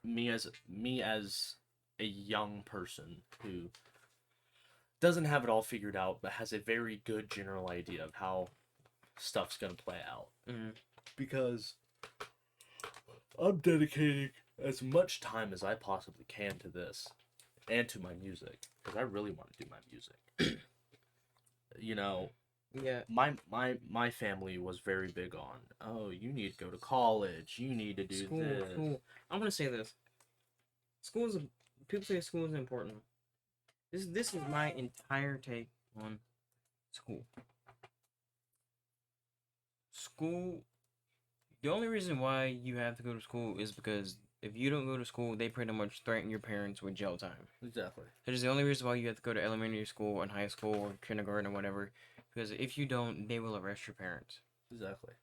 me as a young person who doesn't have it all figured out but has a very good general idea of how stuff's gonna play out. mm, Because I'm dedicating as much time as I possibly can to this and to my music because I really want to do my music. You know, yeah. my family was very big on, oh, you need to go to college, you need to do School, this. school. I'm gonna say this. School is people say school is important. This is my entire take on school. School. The only reason why you have to go to school is because if you don't go to school, they pretty much threaten your parents with jail time. Exactly. That is the only reason why you have to go to elementary school and high school or kindergarten or whatever. Because if you don't, they will arrest your parents. Exactly.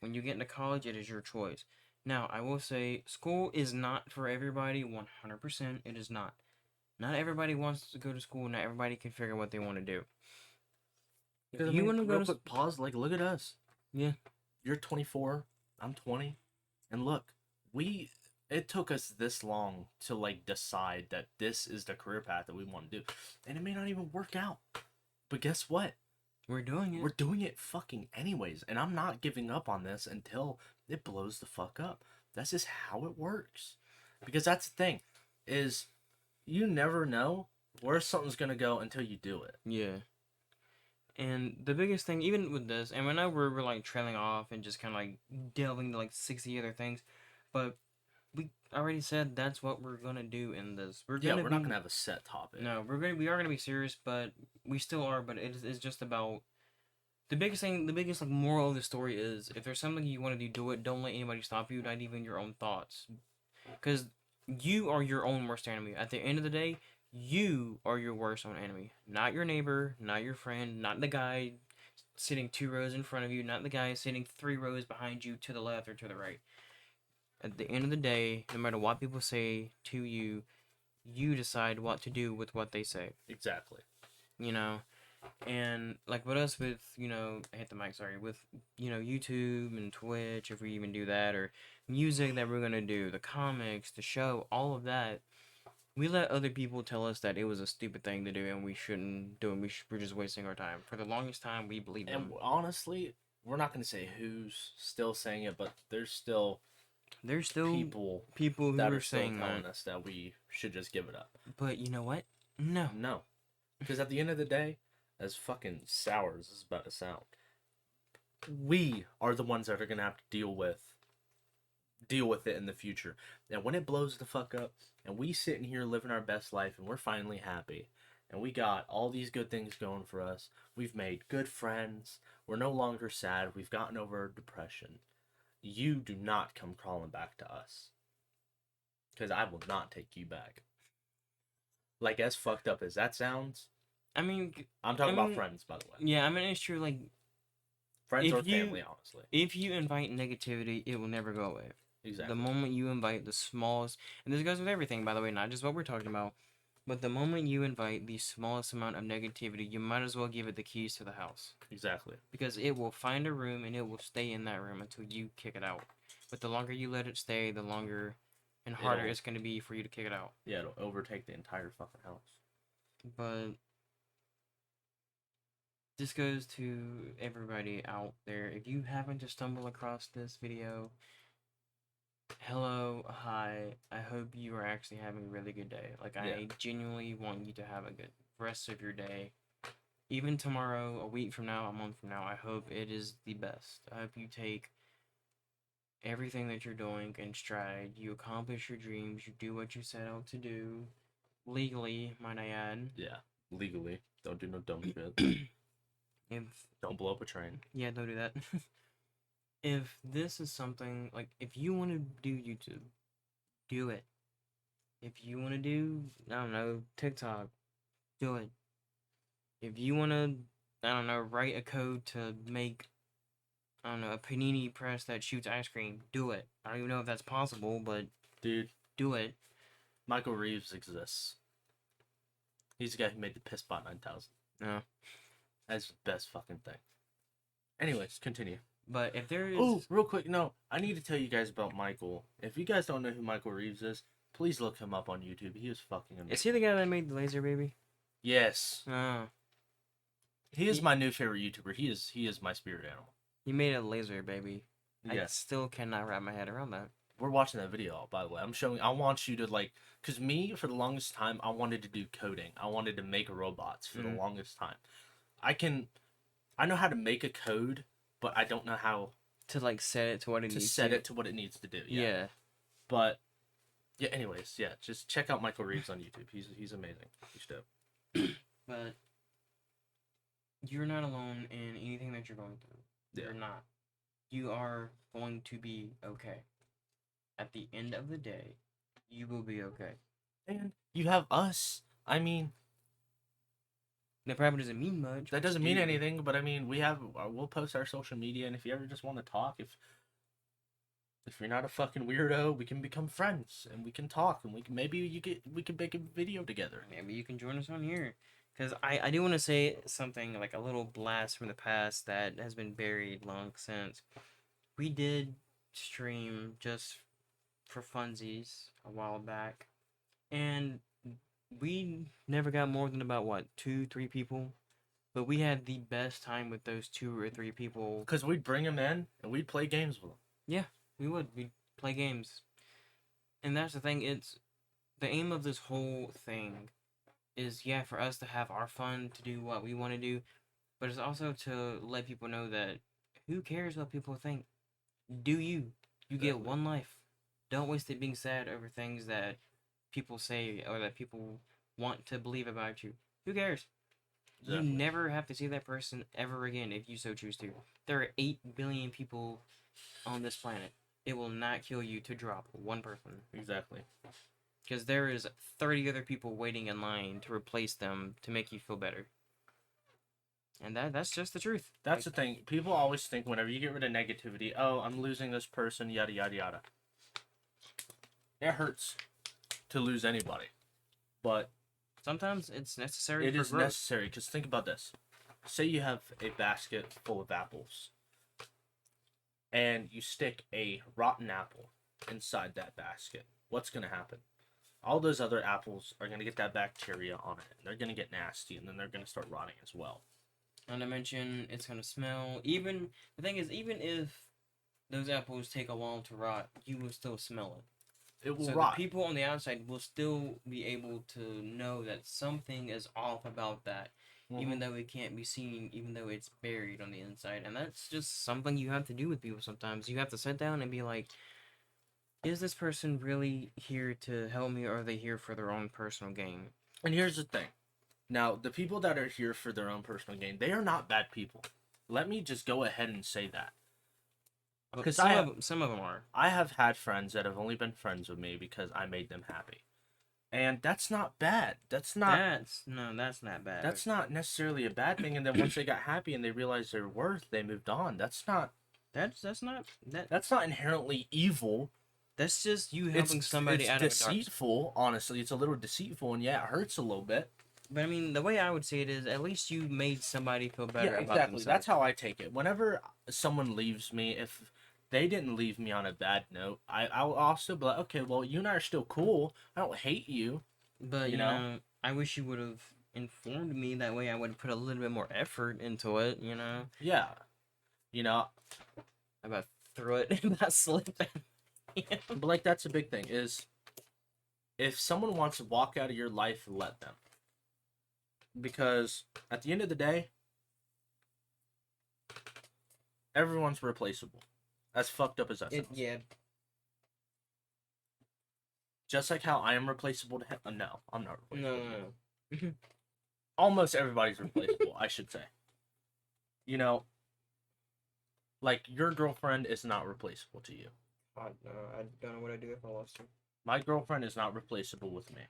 When you get into college, it is your choice. Now, I will say, school is not for everybody 100%. It is not. Not everybody wants to go to school. Not everybody can figure out what they want to do. If Because I you mean, want to go real to. quick pause. Like, look at us. Yeah. You're 24. I'm 20. And look, we. It took us this long to like decide that this is the career path that we want to do, and it may not even work out. But guess what? We're doing it. We're doing it fucking anyways, and I'm not giving up on this until it blows the fuck up. That's just how it works. Because that's the thing, is you never know where something's gonna go until you do it. Yeah. And the biggest thing, even with this, and when I we're like trailing off and just kind of like delving to like 60 other things, but we already said that's what we're gonna do in this. We're Yeah, gonna we're not gonna be have a set topic. no, we are gonna be serious, but we still are. But it's just about the biggest thing. The biggest like moral of the story is if there's something you want to do, do it. Don't let anybody stop you. Not even your own thoughts, because you are your own worst enemy. At the end of the day, you are your worst own enemy. Not your neighbor, not your friend, not the guy sitting 2 rows in front of you, not the guy sitting 3 rows behind you to the left or to the right. At the end of the day, no matter what people say to you, you decide what to do with what they say. Exactly. You know, and like with us, with I hit the mic. Sorry, with YouTube and Twitch, if we even do that, or music that we're gonna do, the comics, the show, all of that. We let other people tell us that it was a stupid thing to do and we shouldn't do it. We're just wasting our time. For the longest time, we believed And them. honestly, we're not gonna say who's still saying it, but there's still There's still people people who that are are still saying that. telling us that we should just give it up. But you know what? No. No, because at the end of the day, as fucking sour as this is about to sound, we are the ones that are gonna have to deal with deal with it in the future. And when it blows the fuck up, and we sitting here living our best life, and we're finally happy, and we got all these good things going for us, we've made good friends, we're no longer sad, we've gotten over depression. You do not come crawling back to us, because I will not take you back. Like, as fucked up as that sounds, I mean, I'm talking about friends, by the way. yeah, I mean it's true. Like, Friends or family, honestly. if you invite negativity, it will never go away. Exactly. The moment you invite the smallest, and this goes with everything, by the way, not just what we're talking about, but the moment you invite the smallest amount of negativity, you might as well give it the keys to the house. Exactly. Because it will find a room and it will stay in that room until you kick it out. But the longer you let it stay, the longer and harder it's going to be for you to kick it out. Yeah, it'll overtake the entire fucking house. But this goes to everybody out there. If you happen to stumble across this video, hello, hi. I hope you are actually having a really good day. Like, I genuinely want you to have a good rest of your day. Even tomorrow, a week from now, a month from now, I hope it is the best. I hope you take everything that you're doing in stride. You accomplish your dreams. You do what you set out to do. Legally, might I add. Yeah, legally. Don't do no dumb shit. Don't blow up a train. Yeah, don't do that. If this is something, like, if you want to do YouTube, do it. If you want to do, I don't know, TikTok, do it. If you want to, I don't know, write a code to make, I don't know, a panini press that shoots ice cream, do it. I don't even know if that's possible, but dude, do it. Michael Reeves exists. He's the guy who made the Pisspot 9000. No. That's the best fucking thing. Anyways, continue. But if there is... Oh, real quick, no. I need to tell you guys about Michael. If you guys don't know who Michael Reeves is, please look him up on YouTube. He is fucking amazing. Is he the guy that made the laser baby? Yes. Oh. He is my new favorite YouTuber. He is my spirit animal. He made a laser baby. Yes. I still cannot wrap my head around that. We're watching that video, by the way. I want you to, like, because me, for the longest time, I wanted to do coding. I wanted to make robots for the longest time. I know how to make a code, but I don't know how to, like, set it to what it needs to. To set it to what it needs to do. Yeah. But, yeah, anyways, yeah, just check out Michael Reeves on YouTube. He's amazing. He's dope. But you're not alone in anything that you're going through. Yeah. You're not. You are going to be okay. At the end of the day, you will be okay. And you have us. I mean, that probably doesn't mean much. That doesn't mean anything, but I mean, we'll post our social media, and if you ever just want to talk, if you're not a fucking weirdo, we can become friends, and we can talk, and we can make a video together. Maybe you can join us on here. Because I do want to say something, like a little blast from the past that has been buried long since. We did stream just for funsies a while back, and we never got more than about, what, 2-3 people? But we had the best time with those 2 or 3 people. Because we'd bring them in, and we'd play games with them. Yeah, we would. We'd play games. And that's the thing, it's... The aim of this whole thing is, yeah, for us to have our fun, to do what we want to do, but it's also to let people know that who cares what people think? Do you. You get one life. Don't waste it being sad over things that people say or that people want to believe about you. Who cares? Definitely. You never have to see that person ever again if you so choose to. There are 8 billion people on this planet. It will not kill you to drop one person. Exactly. Because there is 30 other people waiting in line to replace them to make you feel better. And that's just the truth. That's the thing. People always think whenever you get rid of negativity, oh, I'm losing this person, yada, yada, yada. It hurts to lose anybody. But sometimes it's necessary for growth. It is necessary, because think about this. Say you have a basket full of apples, and you stick a rotten apple inside that basket. What's going to happen? All those other apples are going to get that bacteria on it. And they're going to get nasty, and then they're going to start rotting as well. Not to mention, it's going to smell. The thing is, even if those apples take a while to rot, you will still smell it. It will rot. The people on the outside will still be able to know that something is off about that, even though it can't be seen, even though it's buried on the inside. And that's just something you have to do with people sometimes. You have to sit down and be like, is this person really here to help me, or are they here for their own personal gain? And here's the thing. Now, the people that are here for their own personal gain, they are not bad people. Let me just go ahead and say that. Well, Because some of them are. I have had friends that have only been friends with me because I made them happy. And that's not bad. That's not bad. That's not necessarily a bad thing. And then once they got happy and they realized their worth, they moved on. That's not that. That's not inherently evil. That's just you helping somebody it's out of a dark. deceitful, honestly. It's a little deceitful, and yeah, it hurts a little bit. But I mean, the way I would say it is, at least you made somebody feel better Yeah, about exactly. themselves. That's how I take it. Whenever someone leaves me, if they didn't leave me on a bad note, I'll also be like, okay, well, you and I are still cool. I don't hate you. But you know, I wish you would have informed me. That way, I would have put a little bit more effort into it. You know. Yeah. You know, I about threw it and about slipped. but like that's a big thing is if someone wants to walk out of your life, let them. Because at the end of the day, everyone's replaceable. As fucked up as that sounds. Yeah. Just like how I am replaceable to him. No, I'm not replaceable. No. Almost everybody's replaceable, I should say. You know, like your girlfriend is not replaceable to you. I don't know what I'd do if I lost her. My girlfriend is not replaceable with me.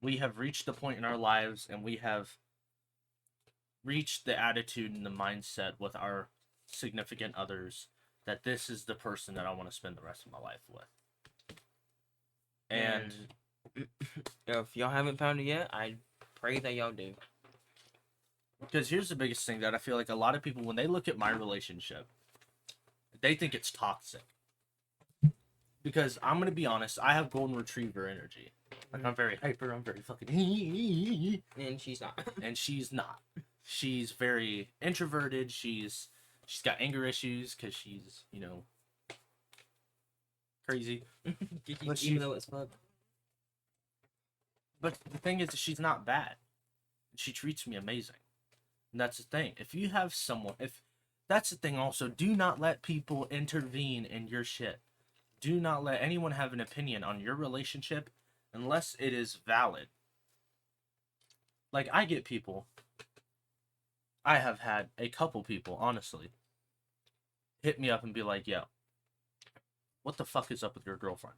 We have reached the point in our lives and we have reached the attitude and the mindset with our significant others that this is the person that I want to spend the rest of my life with. And if y'all haven't found it yet, I pray that y'all do. Because here's the biggest thing that I feel like a lot of people, when they look at my relationship, they think it's toxic. Because I'm going to be honest, I have golden retriever energy. Like, I'm very hyper, I'm very fucking... And she's not. And she's not. She's very introverted, she's got anger issues, because she's, you know, crazy. Even though it's fucked. But the thing is, she's not bad. She treats me amazing. And that's the thing. If you have someone... That's the thing also. Do not let people intervene in your shit. Do not let anyone have an opinion on your relationship unless it is valid. Like, I get people. I have had a couple people, honestly, hit me up and be like, yo, what the fuck is up with your girlfriend?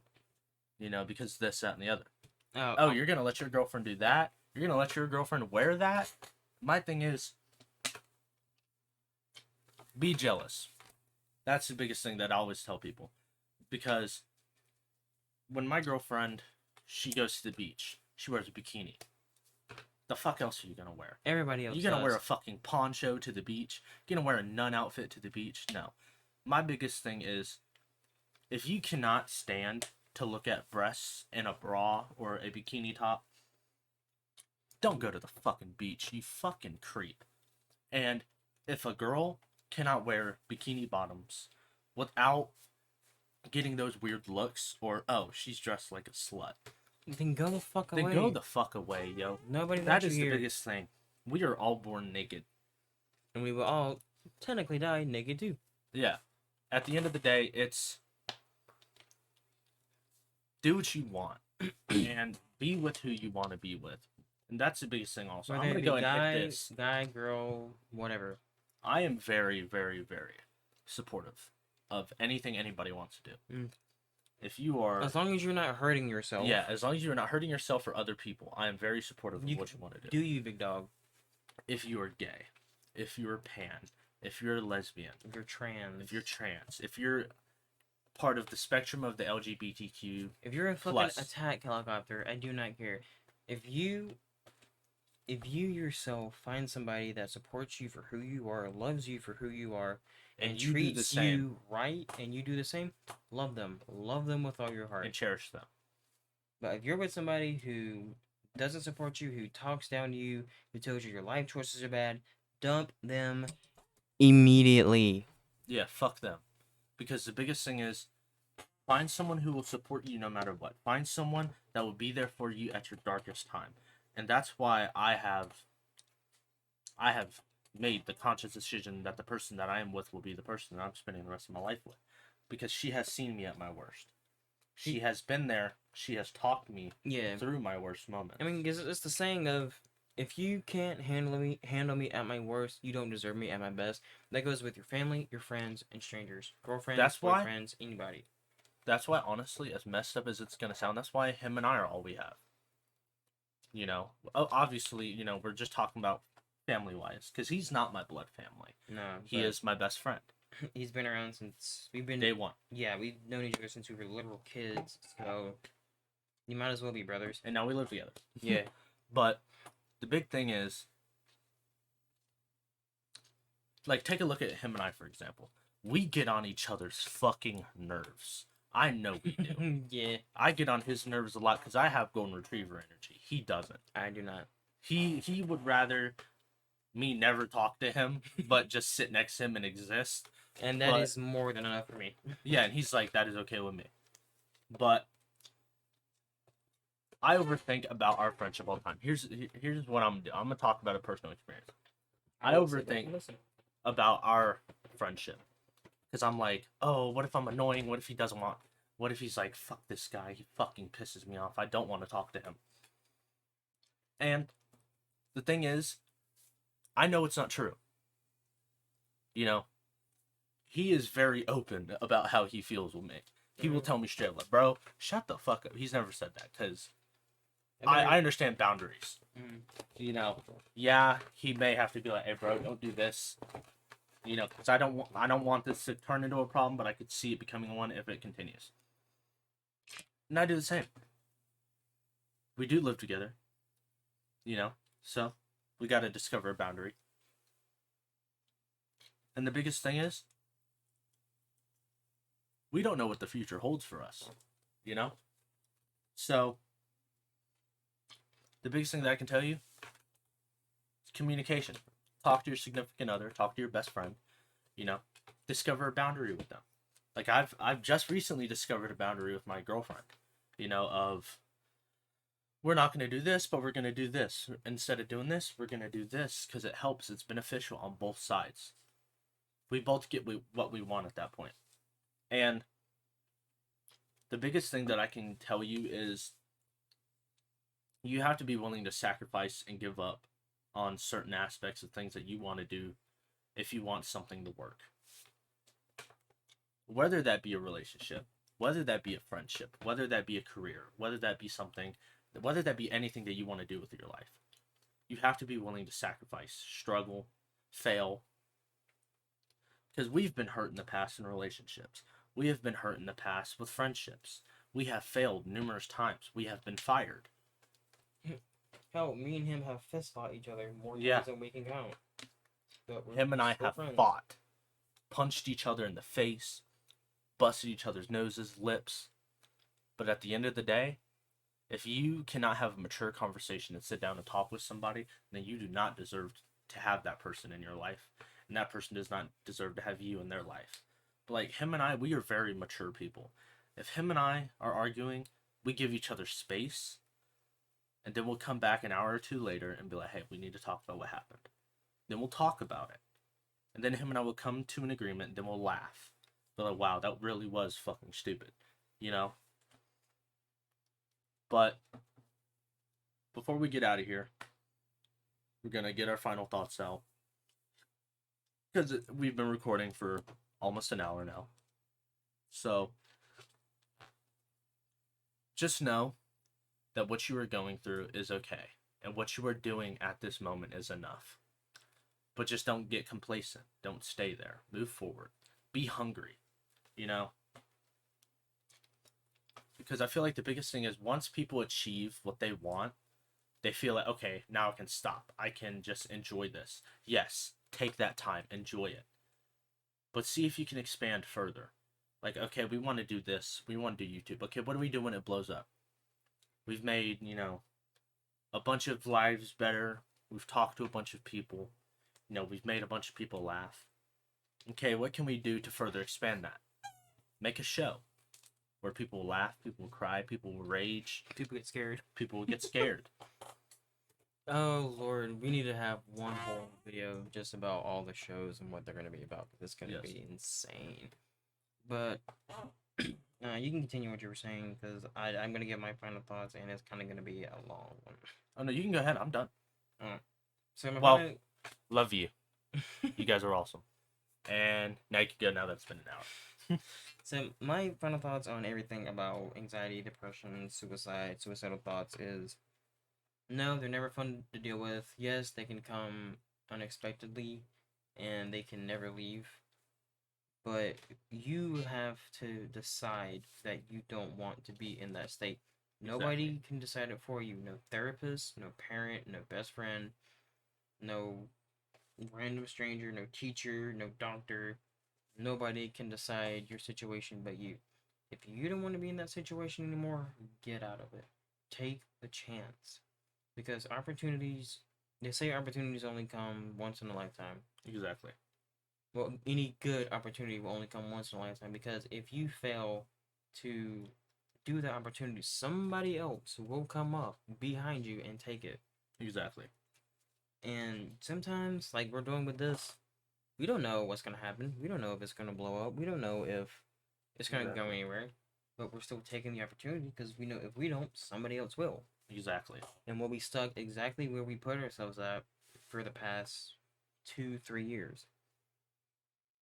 You know, because this, that, and the other. Oh, you're going to let your girlfriend do that? You're going to let your girlfriend wear that? My thing is, be jealous. That's the biggest thing that I always tell people. Because when my girlfriend, she goes to the beach, she wears a bikini. The fuck else are you gonna wear? Everybody else. You gonna wear a fucking poncho to the beach? You gonna wear a nun outfit to the beach? No. My biggest thing is, if you cannot stand to look at breasts in a bra or a bikini top, don't go to the fucking beach, you fucking creep. And if a girl cannot wear bikini bottoms without getting those weird looks, or, oh, she's dressed like a slut, then go the fuck away. Then go the fuck away, yo. Nobody That is the biggest thing. We are all born naked. And we will all technically die naked too. Yeah. At the end of the day, it's do what you want and be with who you want to be with. And that's the biggest thing also. Whether I'm going to go and hit this. Guy, girl, whatever. I am very, very, very supportive of anything anybody wants to do. Mm. If you are... As long as you're not hurting yourself. Yeah, as long as you're not hurting yourself or other people, I am very supportive of what you want to do. Do you, big dog? If you are gay, if you're pan, if you're lesbian, if you're trans, if you're part of the spectrum of the LGBTQ, if you're a fucking attack helicopter, I do not care. If you yourself find somebody that supports you for who you are, loves you for who you are, and treats you right, and you do the same, love them with all your heart, and cherish them. But if you're with somebody who doesn't support you, who talks down to you, who tells you your life choices are bad, dump them immediately. Yeah, fuck them. Because the biggest thing is, find someone who will support you no matter what. Find someone that will be there for you at your darkest time. And that's why I have made the conscious decision that the person that I am with will be the person that I'm spending the rest of my life with. because she has seen me at my worst. He- She has been there. She has talked me Yeah. through my worst moments. I mean, 'cause it's the saying of, if you can't handle me at my worst, you don't deserve me at my best. That goes with your family, your friends, and strangers, girlfriends, That's why. boyfriends, anybody. That's why, honestly, as messed up as it's gonna sound, that's why him and I are all we have. You know, obviously, you know, we're just talking about family wise, because he's not my blood family. No, He is my best friend. He's been around since we've been Day one. Yeah, we've known each other since we were literal kids. So you might as well be brothers. And now we live together. Yeah. But the big thing is, like, take a look at him and I, for example. We get on each other's fucking nerves. I know we do. Yeah. I get on his nerves a lot because I have golden retriever energy. He doesn't. I do not. He would rather me never talk to him, but just sit next to him and exist. And that is more than enough for me. Yeah, and he's like, that is okay with me. But I overthink about our friendship all the time. Here's what I'm gonna do. I'm gonna talk about a personal experience. I overthink about our friendship because I'm like, oh, what if I'm annoying? What if he doesn't want? What if he's like, fuck this guy? He fucking pisses me off. I don't want to talk to him. And the thing is, I know it's not true. You know, he is very open about how he feels with me. He will tell me straight, like, bro, shut the fuck up. He's never said that because I understand boundaries. You know, yeah, he may have to be like, hey, bro, don't do this. You know, because I don't want this to turn into a problem, but I could see it becoming one if it continues. And I do the same. We do live together. You know, so we got to discover a boundary. And the biggest thing is, we don't know what the future holds for us. You know? So, the biggest thing that I can tell you is communication. Talk to your significant other, talk to your best friend, you know, discover a boundary with them. Like I've just recently discovered a boundary with my girlfriend, you know, of we're not going to do this, but we're going to do this. Instead of doing this, we're going to do this because it helps. It's beneficial on both sides. We both get what we want at that point. And the biggest thing that I can tell you is you have to be willing to sacrifice and give up on certain aspects of things that you want to do if you want something to work. Whether that be a relationship, whether that be a friendship, whether that be a career, whether that be anything that you want to do with your life. You have to be willing to sacrifice, struggle, fail. Because we've been hurt in the past in relationships. We have been hurt in the past with friendships. We have failed numerous times. We have been fired. Hell, me and him have fist fought each other more times than we can count. Him and I have fought. Punched each other in the face. Busted each other's noses, lips. But at the end of the day, if you cannot have a mature conversation and sit down and talk with somebody, then you do not deserve to have that person in your life. And that person does not deserve to have you in their life. But like him and I, we are very mature people. If him and I are arguing, we give each other space. And then we'll come back an hour or two later and be like, hey, we need to talk about what happened. Then we'll talk about it. And then him and I will come to an agreement, and then we'll laugh. Be like, wow, that really was fucking stupid. You know? But before we get out of here, we're going to get our final thoughts out. Because we've been recording for almost an hour now. So, just know that what you are going through is okay. And what you are doing at this moment is enough. But just don't get complacent. Don't stay there. Move forward. Be hungry. You know? Because I feel like the biggest thing is once people achieve what they want, they feel like, okay, now I can stop. I can just enjoy this. Yes, take that time. Enjoy it. But see if you can expand further. Like, okay, we want to do this. We want to do YouTube. Okay, what do we do when it blows up? We've made, you know, a bunch of lives better. We've talked to a bunch of people. You know, we've made a bunch of people laugh. Okay, what can we do to further expand that? Make a show where people will laugh, people will cry, people will rage. People get scared. People will get scared. Oh, Lord. We need to have one whole video just about all the shows and what they're going to be about. It's going to be insane. But you can continue what you were saying because I'm gonna get my final thoughts, and it's kind of gonna be a long one. Oh no, you can go ahead. I'm done. Uh, so my Well, final. love you. You guys are awesome. And now you can go. Now that it's been an hour. So my final thoughts on everything about anxiety, depression, suicide, suicidal thoughts is no, they're never fun to deal with. Yes, they can come unexpectedly, and they can never leave. But you have to decide that you don't want to be in that state. Exactly. Nobody can decide it for you. No therapist, no parent, no best friend, no random stranger, no teacher, no doctor. Nobody can decide your situation but you. If you don't want to be in that situation anymore, get out of it. Take the chance. Because opportunities, they say opportunities only come once in a lifetime. Exactly. Well, any good opportunity will only come once in a lifetime because if you fail to do the opportunity, somebody else will come up behind you and take it. Exactly. And sometimes, like we're doing with this, we don't know what's gonna happen. We don't know if it's gonna blow up. We don't know if it's gonna go Exactly. anywhere. But we're still taking the opportunity because we know if we don't, somebody else will. Exactly. And we'll be stuck exactly where we put ourselves at for the past 2, 3 years.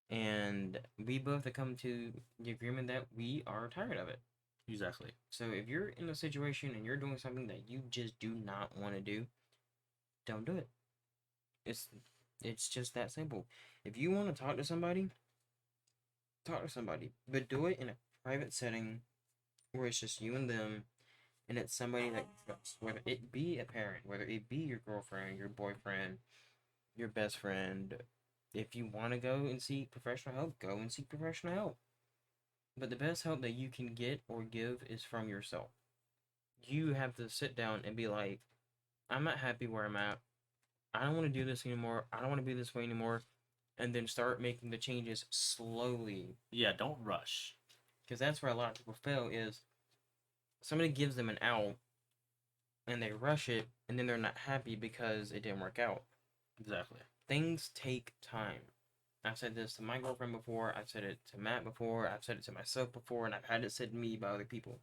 And we both have come to the agreement that we are tired of it. Exactly. So if you're in a situation and you're doing something that you just do not want to do, don't do it. It's it's just that simple. If you want to talk to somebody, but do it in a private setting where it's just you and them, and it's somebody that you trust, whether it be a parent, whether it be your girlfriend, your boyfriend, your best friend. If you want to go and seek professional help, go and seek professional help. But the best help that you can get or give is from yourself. You have to sit down and be like, I'm not happy where I'm at. I don't want to do this anymore. I don't want to be this way anymore. And then start making the changes slowly. Yeah, don't rush. Because that's where a lot of people fail is somebody gives them an out and they rush it and then they're not happy because it didn't work out. Exactly. Things take time. I've said this to my girlfriend before. I've said it to Matt before. I've said it to myself before. And I've had it said to me by other people.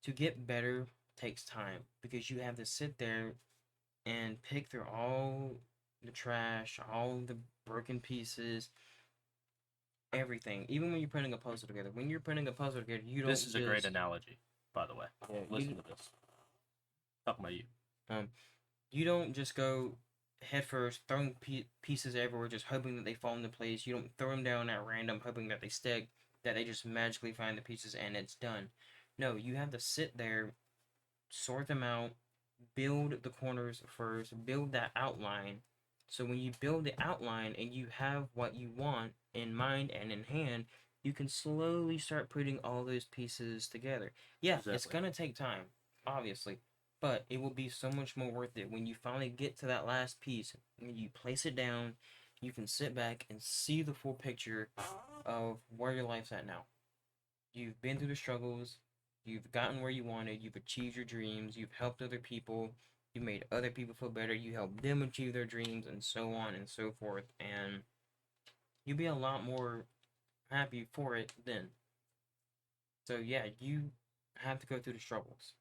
To get better takes time because you have to sit there and pick through all the trash, all the broken pieces, everything. Even when you're putting a puzzle together. When you're putting a puzzle together, you This don't is a great just analogy, by the way. yeah, Listen to this. Talking about you. um you don't just go head first, throwing pieces everywhere, just hoping that they fall into place. You don't throw them down at random, hoping that they stick, that they just magically find the pieces and it's done. No, you have to sit there, sort them out, build the corners first, build that outline. So when you build the outline and you have what you want in mind and in hand, you can slowly start putting all those pieces together. Yeah, it's Exactly. gonna take time, obviously, but it will be so much more worth it when you finally get to that last piece and you place it down. You can sit back and see the full picture of where your life's at now. You've been through the struggles, you've gotten where you wanted, you've achieved your dreams, you've helped other people, you made other people feel better, you helped them achieve their dreams, and so on and so forth. And you'll be a lot more happy for it then. So, yeah, you have to go through the struggles,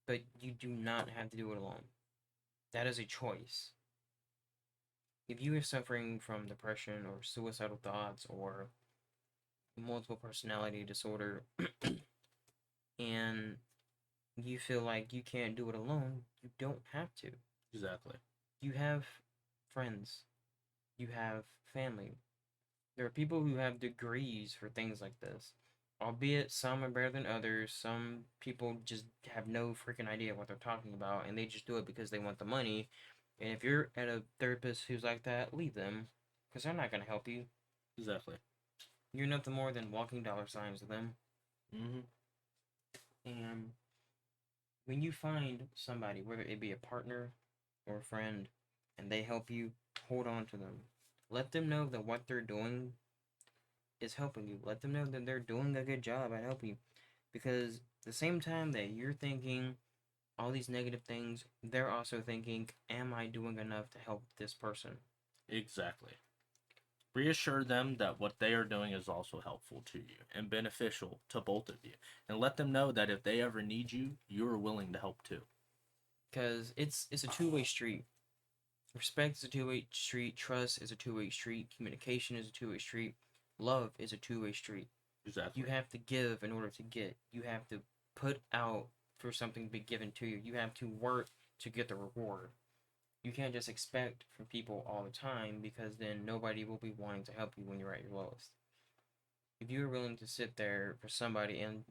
but you do not have to do it alone. That is a choice. If you are suffering from depression or suicidal thoughts or multiple personality disorder, and you feel like you can't do it alone, you don't have to. Exactly. You have friends, you have family. There are people who have degrees for things like this. Albeit some are better than others, some people just have no freaking idea what they're talking about and they just do it because they want the money. And if you're at a therapist who's like that, leave them because they're not going to help you. Exactly. You're nothing more than walking dollar signs to them. Mm-hmm. And when you find somebody, whether it be a partner or a friend, and they help you, hold on to them. Let them know that what they're doing is helping you. Let them know that they're doing a good job at helping you. Because the same time that you're thinking all these negative things, they're also thinking, am I doing enough to help this person? Exactly. Reassure them that what they are doing is also helpful to you and beneficial to both of you. And let them know that if they ever need you, you're willing to help too. Because it's a two-way street. Respect is a two-way street. Trust is a two-way street. Communication is a two-way street. Love is a two-way street. You Exactly. have to give in order to get. You have to put out for something to be given to you. You have to work to get the reward. You can't just expect from people all the time because then nobody will be wanting to help you when you're at your lowest. If you're willing to sit there for somebody and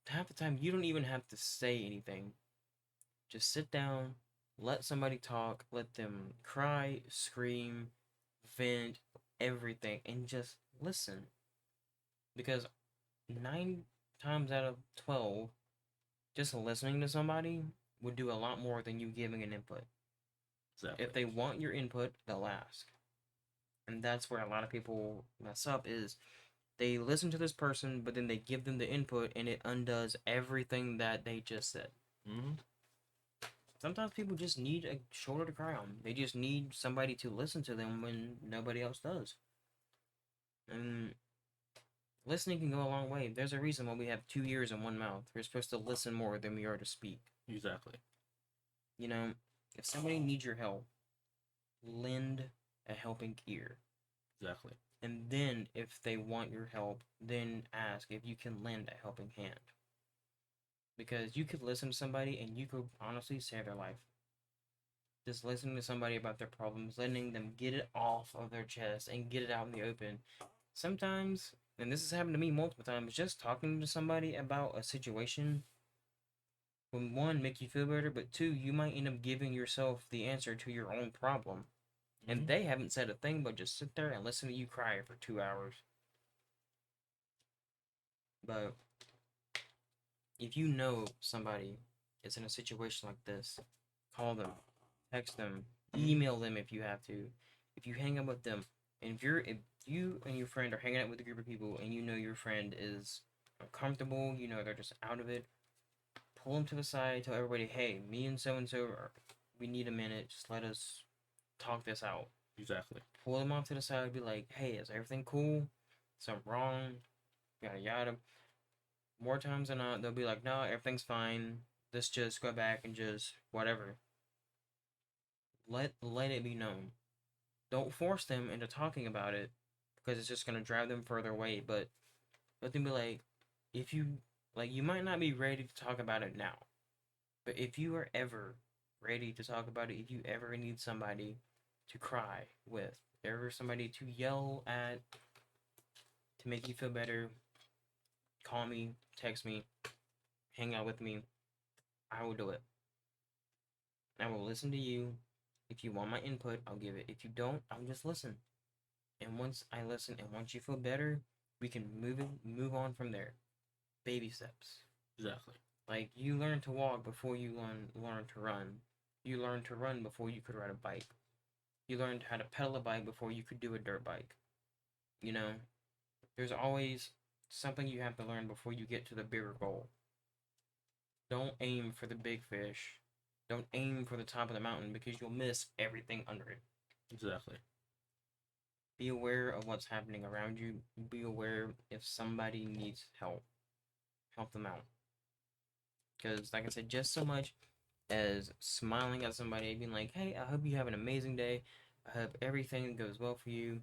half the time you don't even have to say anything, just sit down, let somebody talk, let them cry, scream, vent, everything, and just listen. Because 9 times out of 12, just listening to somebody would do a lot more than you giving an input. Exactly. If they want your input, they'll ask. And that's where a lot of people mess up is they listen to this person, but then they give them the input and it undoes everything that they just said. Mm-hmm. Sometimes people just need a shoulder to cry on. They just need somebody to listen to them when nobody else does. And listening can go a long way. There's a reason why we have 2 ears and one mouth. We're supposed to listen more than we are to speak. Exactly. You know, if somebody needs your help, lend a helping ear. Exactly. And then, if they want your help, then ask if you can lend a helping hand. Because you could listen to somebody and you could honestly save their life. Just listening to somebody about their problems, letting them get it off of their chest and get it out in the open. Sometimes, and this has happened to me multiple times, just talking to somebody about a situation will one make you feel better, but two, you might end up giving yourself the answer to your own problem. And Mm-hmm. they haven't said a thing but just sit there and listen to you cry for 2 hours. But if you know somebody is in a situation like this, call them, text them, Mm-hmm. email them if you have to. If you hang out with them, and if you and your friend are hanging out with a group of people and you know your friend is uncomfortable, you know they're just out of it, pull them to the side, tell everybody, hey, me and so, we need a minute, just let us talk this out. Exactly. Pull them off to the side, be like, hey, is everything cool? Something wrong? Yada yada. More times than not, they'll be like, no, everything's fine. Let's just go back and just whatever. Let it be known. Don't force them into talking about it because it's just gonna drive them further away. But let them be like, if you like, you might not be ready to talk about it now, but if you are ever ready to talk about it, if you ever need somebody to cry with, ever somebody to yell at, to make you feel better, call me, text me, hang out with me. I will do it. I will listen to you. If you want my input, I'll give it. If you don't, I'll just listen. And once I listen and once you feel better, we can move on from there. Baby steps. Exactly. Like you learn to walk before you learn to run. You learn to run before you could ride a bike. You learned how to pedal a bike before you could do a dirt bike. You know, there's always something you have to learn before you get to the bigger goal. Don't aim for the big fish. Don't aim for the top of the mountain because you'll miss everything under it. Exactly. Be aware of what's happening around you. Be aware if somebody needs help. Help them out. Because, like I said, just so much as smiling at somebody, being like, hey, I hope you have an amazing day. I hope everything goes well for you.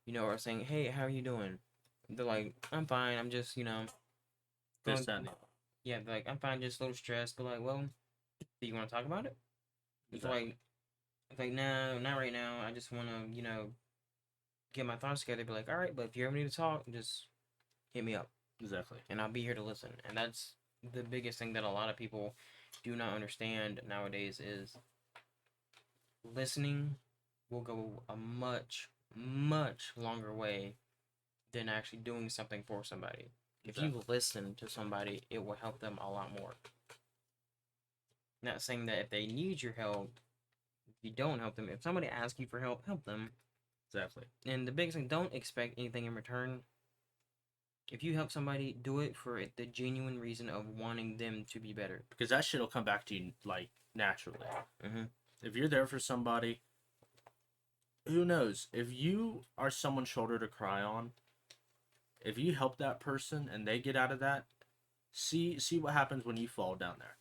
You know, or saying, hey, how are you doing? They're like, I'm fine. I'm just, This, going. that, and Yeah, they're like, I'm fine, just a little stressed. But, like, well, do you want to talk about it? It's exactly. like, no, not right now. I just want to, get my thoughts together. Be like, all right, but if you ever need to talk, just hit me up, Exactly. and I'll be here to listen. And that's the biggest thing that a lot of people do not understand nowadays is listening will go a much, much longer way than actually doing something for somebody. If Exactly. you listen to somebody, it will help them a lot more. Not saying that if they need your help, you don't help them. If somebody asks you for help, help them. Exactly. And the biggest thing, don't expect anything in return. If you help somebody, do it for the genuine reason of wanting them to be better. Because that shit will come back to you like naturally. Mm-hmm. If you're there for somebody, who knows? If you are someone's shoulder to cry on, if you help that person and they get out of that, see what happens when you fall down there.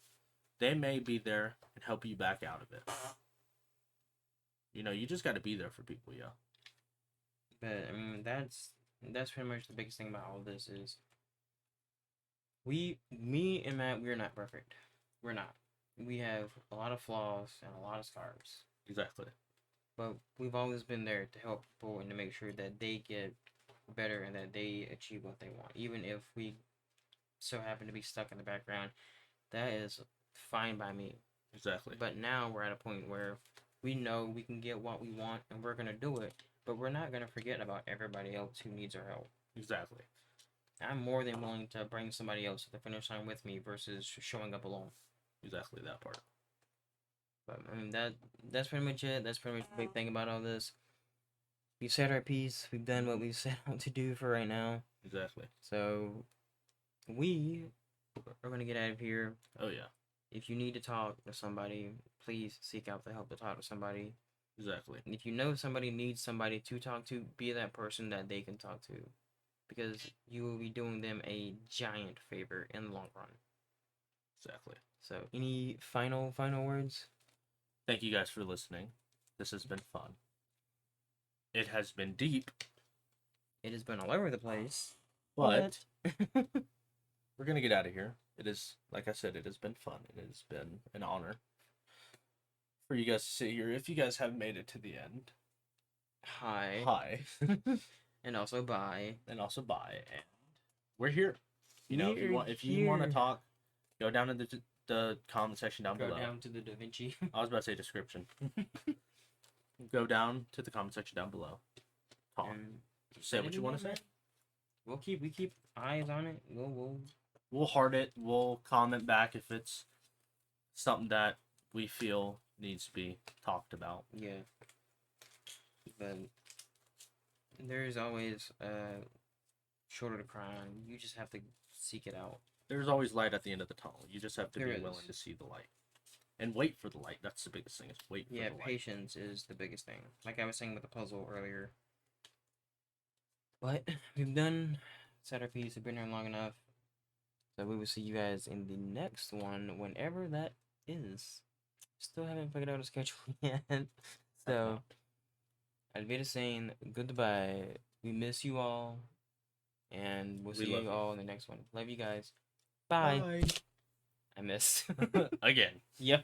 They may be there and help you back out of it. You just got to be there for people, yeah. But I mean, that's pretty much the biggest thing about all this is me and Matt, we're not perfect. We're not. We have a lot of flaws and a lot of scars. Exactly. But we've always been there to help people and to make sure that they get better and that they achieve what they want. Even if we so happen to be stuck in the background, that is fine by me. Exactly. But now we're at a point where we know we can get what we want and we're gonna do it. But we're not gonna forget about everybody else who needs our help. Exactly. I'm more than willing to bring somebody else to the finish line with me versus showing up alone. Exactly that part. But I mean that's pretty much it. That's pretty much the big thing about all this. We've said our piece. We've done what we've set out to do for right now. Exactly. So we are gonna get out of here. Oh yeah. If you need to talk to somebody, please seek out the help to talk to somebody. Exactly. And if you know somebody needs somebody to talk to, be that person that they can talk to. Because you will be doing them a giant favor in the long run. Exactly. So, any final words? Thank you guys for listening. This has been fun. It has been deep. It has been all over the place. But we're going to get out of here. It is, like I said, it has been fun. It has been an honor for you guys to sit here. If you guys have made it to the end, Hi. hi. And also bye. And also bye. And we're here. If you We're want to here. talk, go down in the comment section down Go below. down to the Da Vinci. I was about to say description. Go down to the comment section down below. Talk. And Say what you want to say. We keep eyes on it. We'll heart it. We'll comment back if it's something that we feel needs to be talked about. Yeah. But there's always a shoulder to cry on. You just have to seek it out. There's always light at the end of the tunnel. You just have to There be is. willing to see the light. And wait for the light. That's the biggest thing, is wait for the light. Patience is the biggest thing. Like I was saying with the puzzle earlier. But we've done set our piece. We've been here long enough. So we will see you guys in the next one, whenever that is. Still haven't figured out a schedule yet. So I'd be saying goodbye. We miss you all. And we'll see you all in the next one. Love you guys. Bye. Bye. I missed. Again. Yep.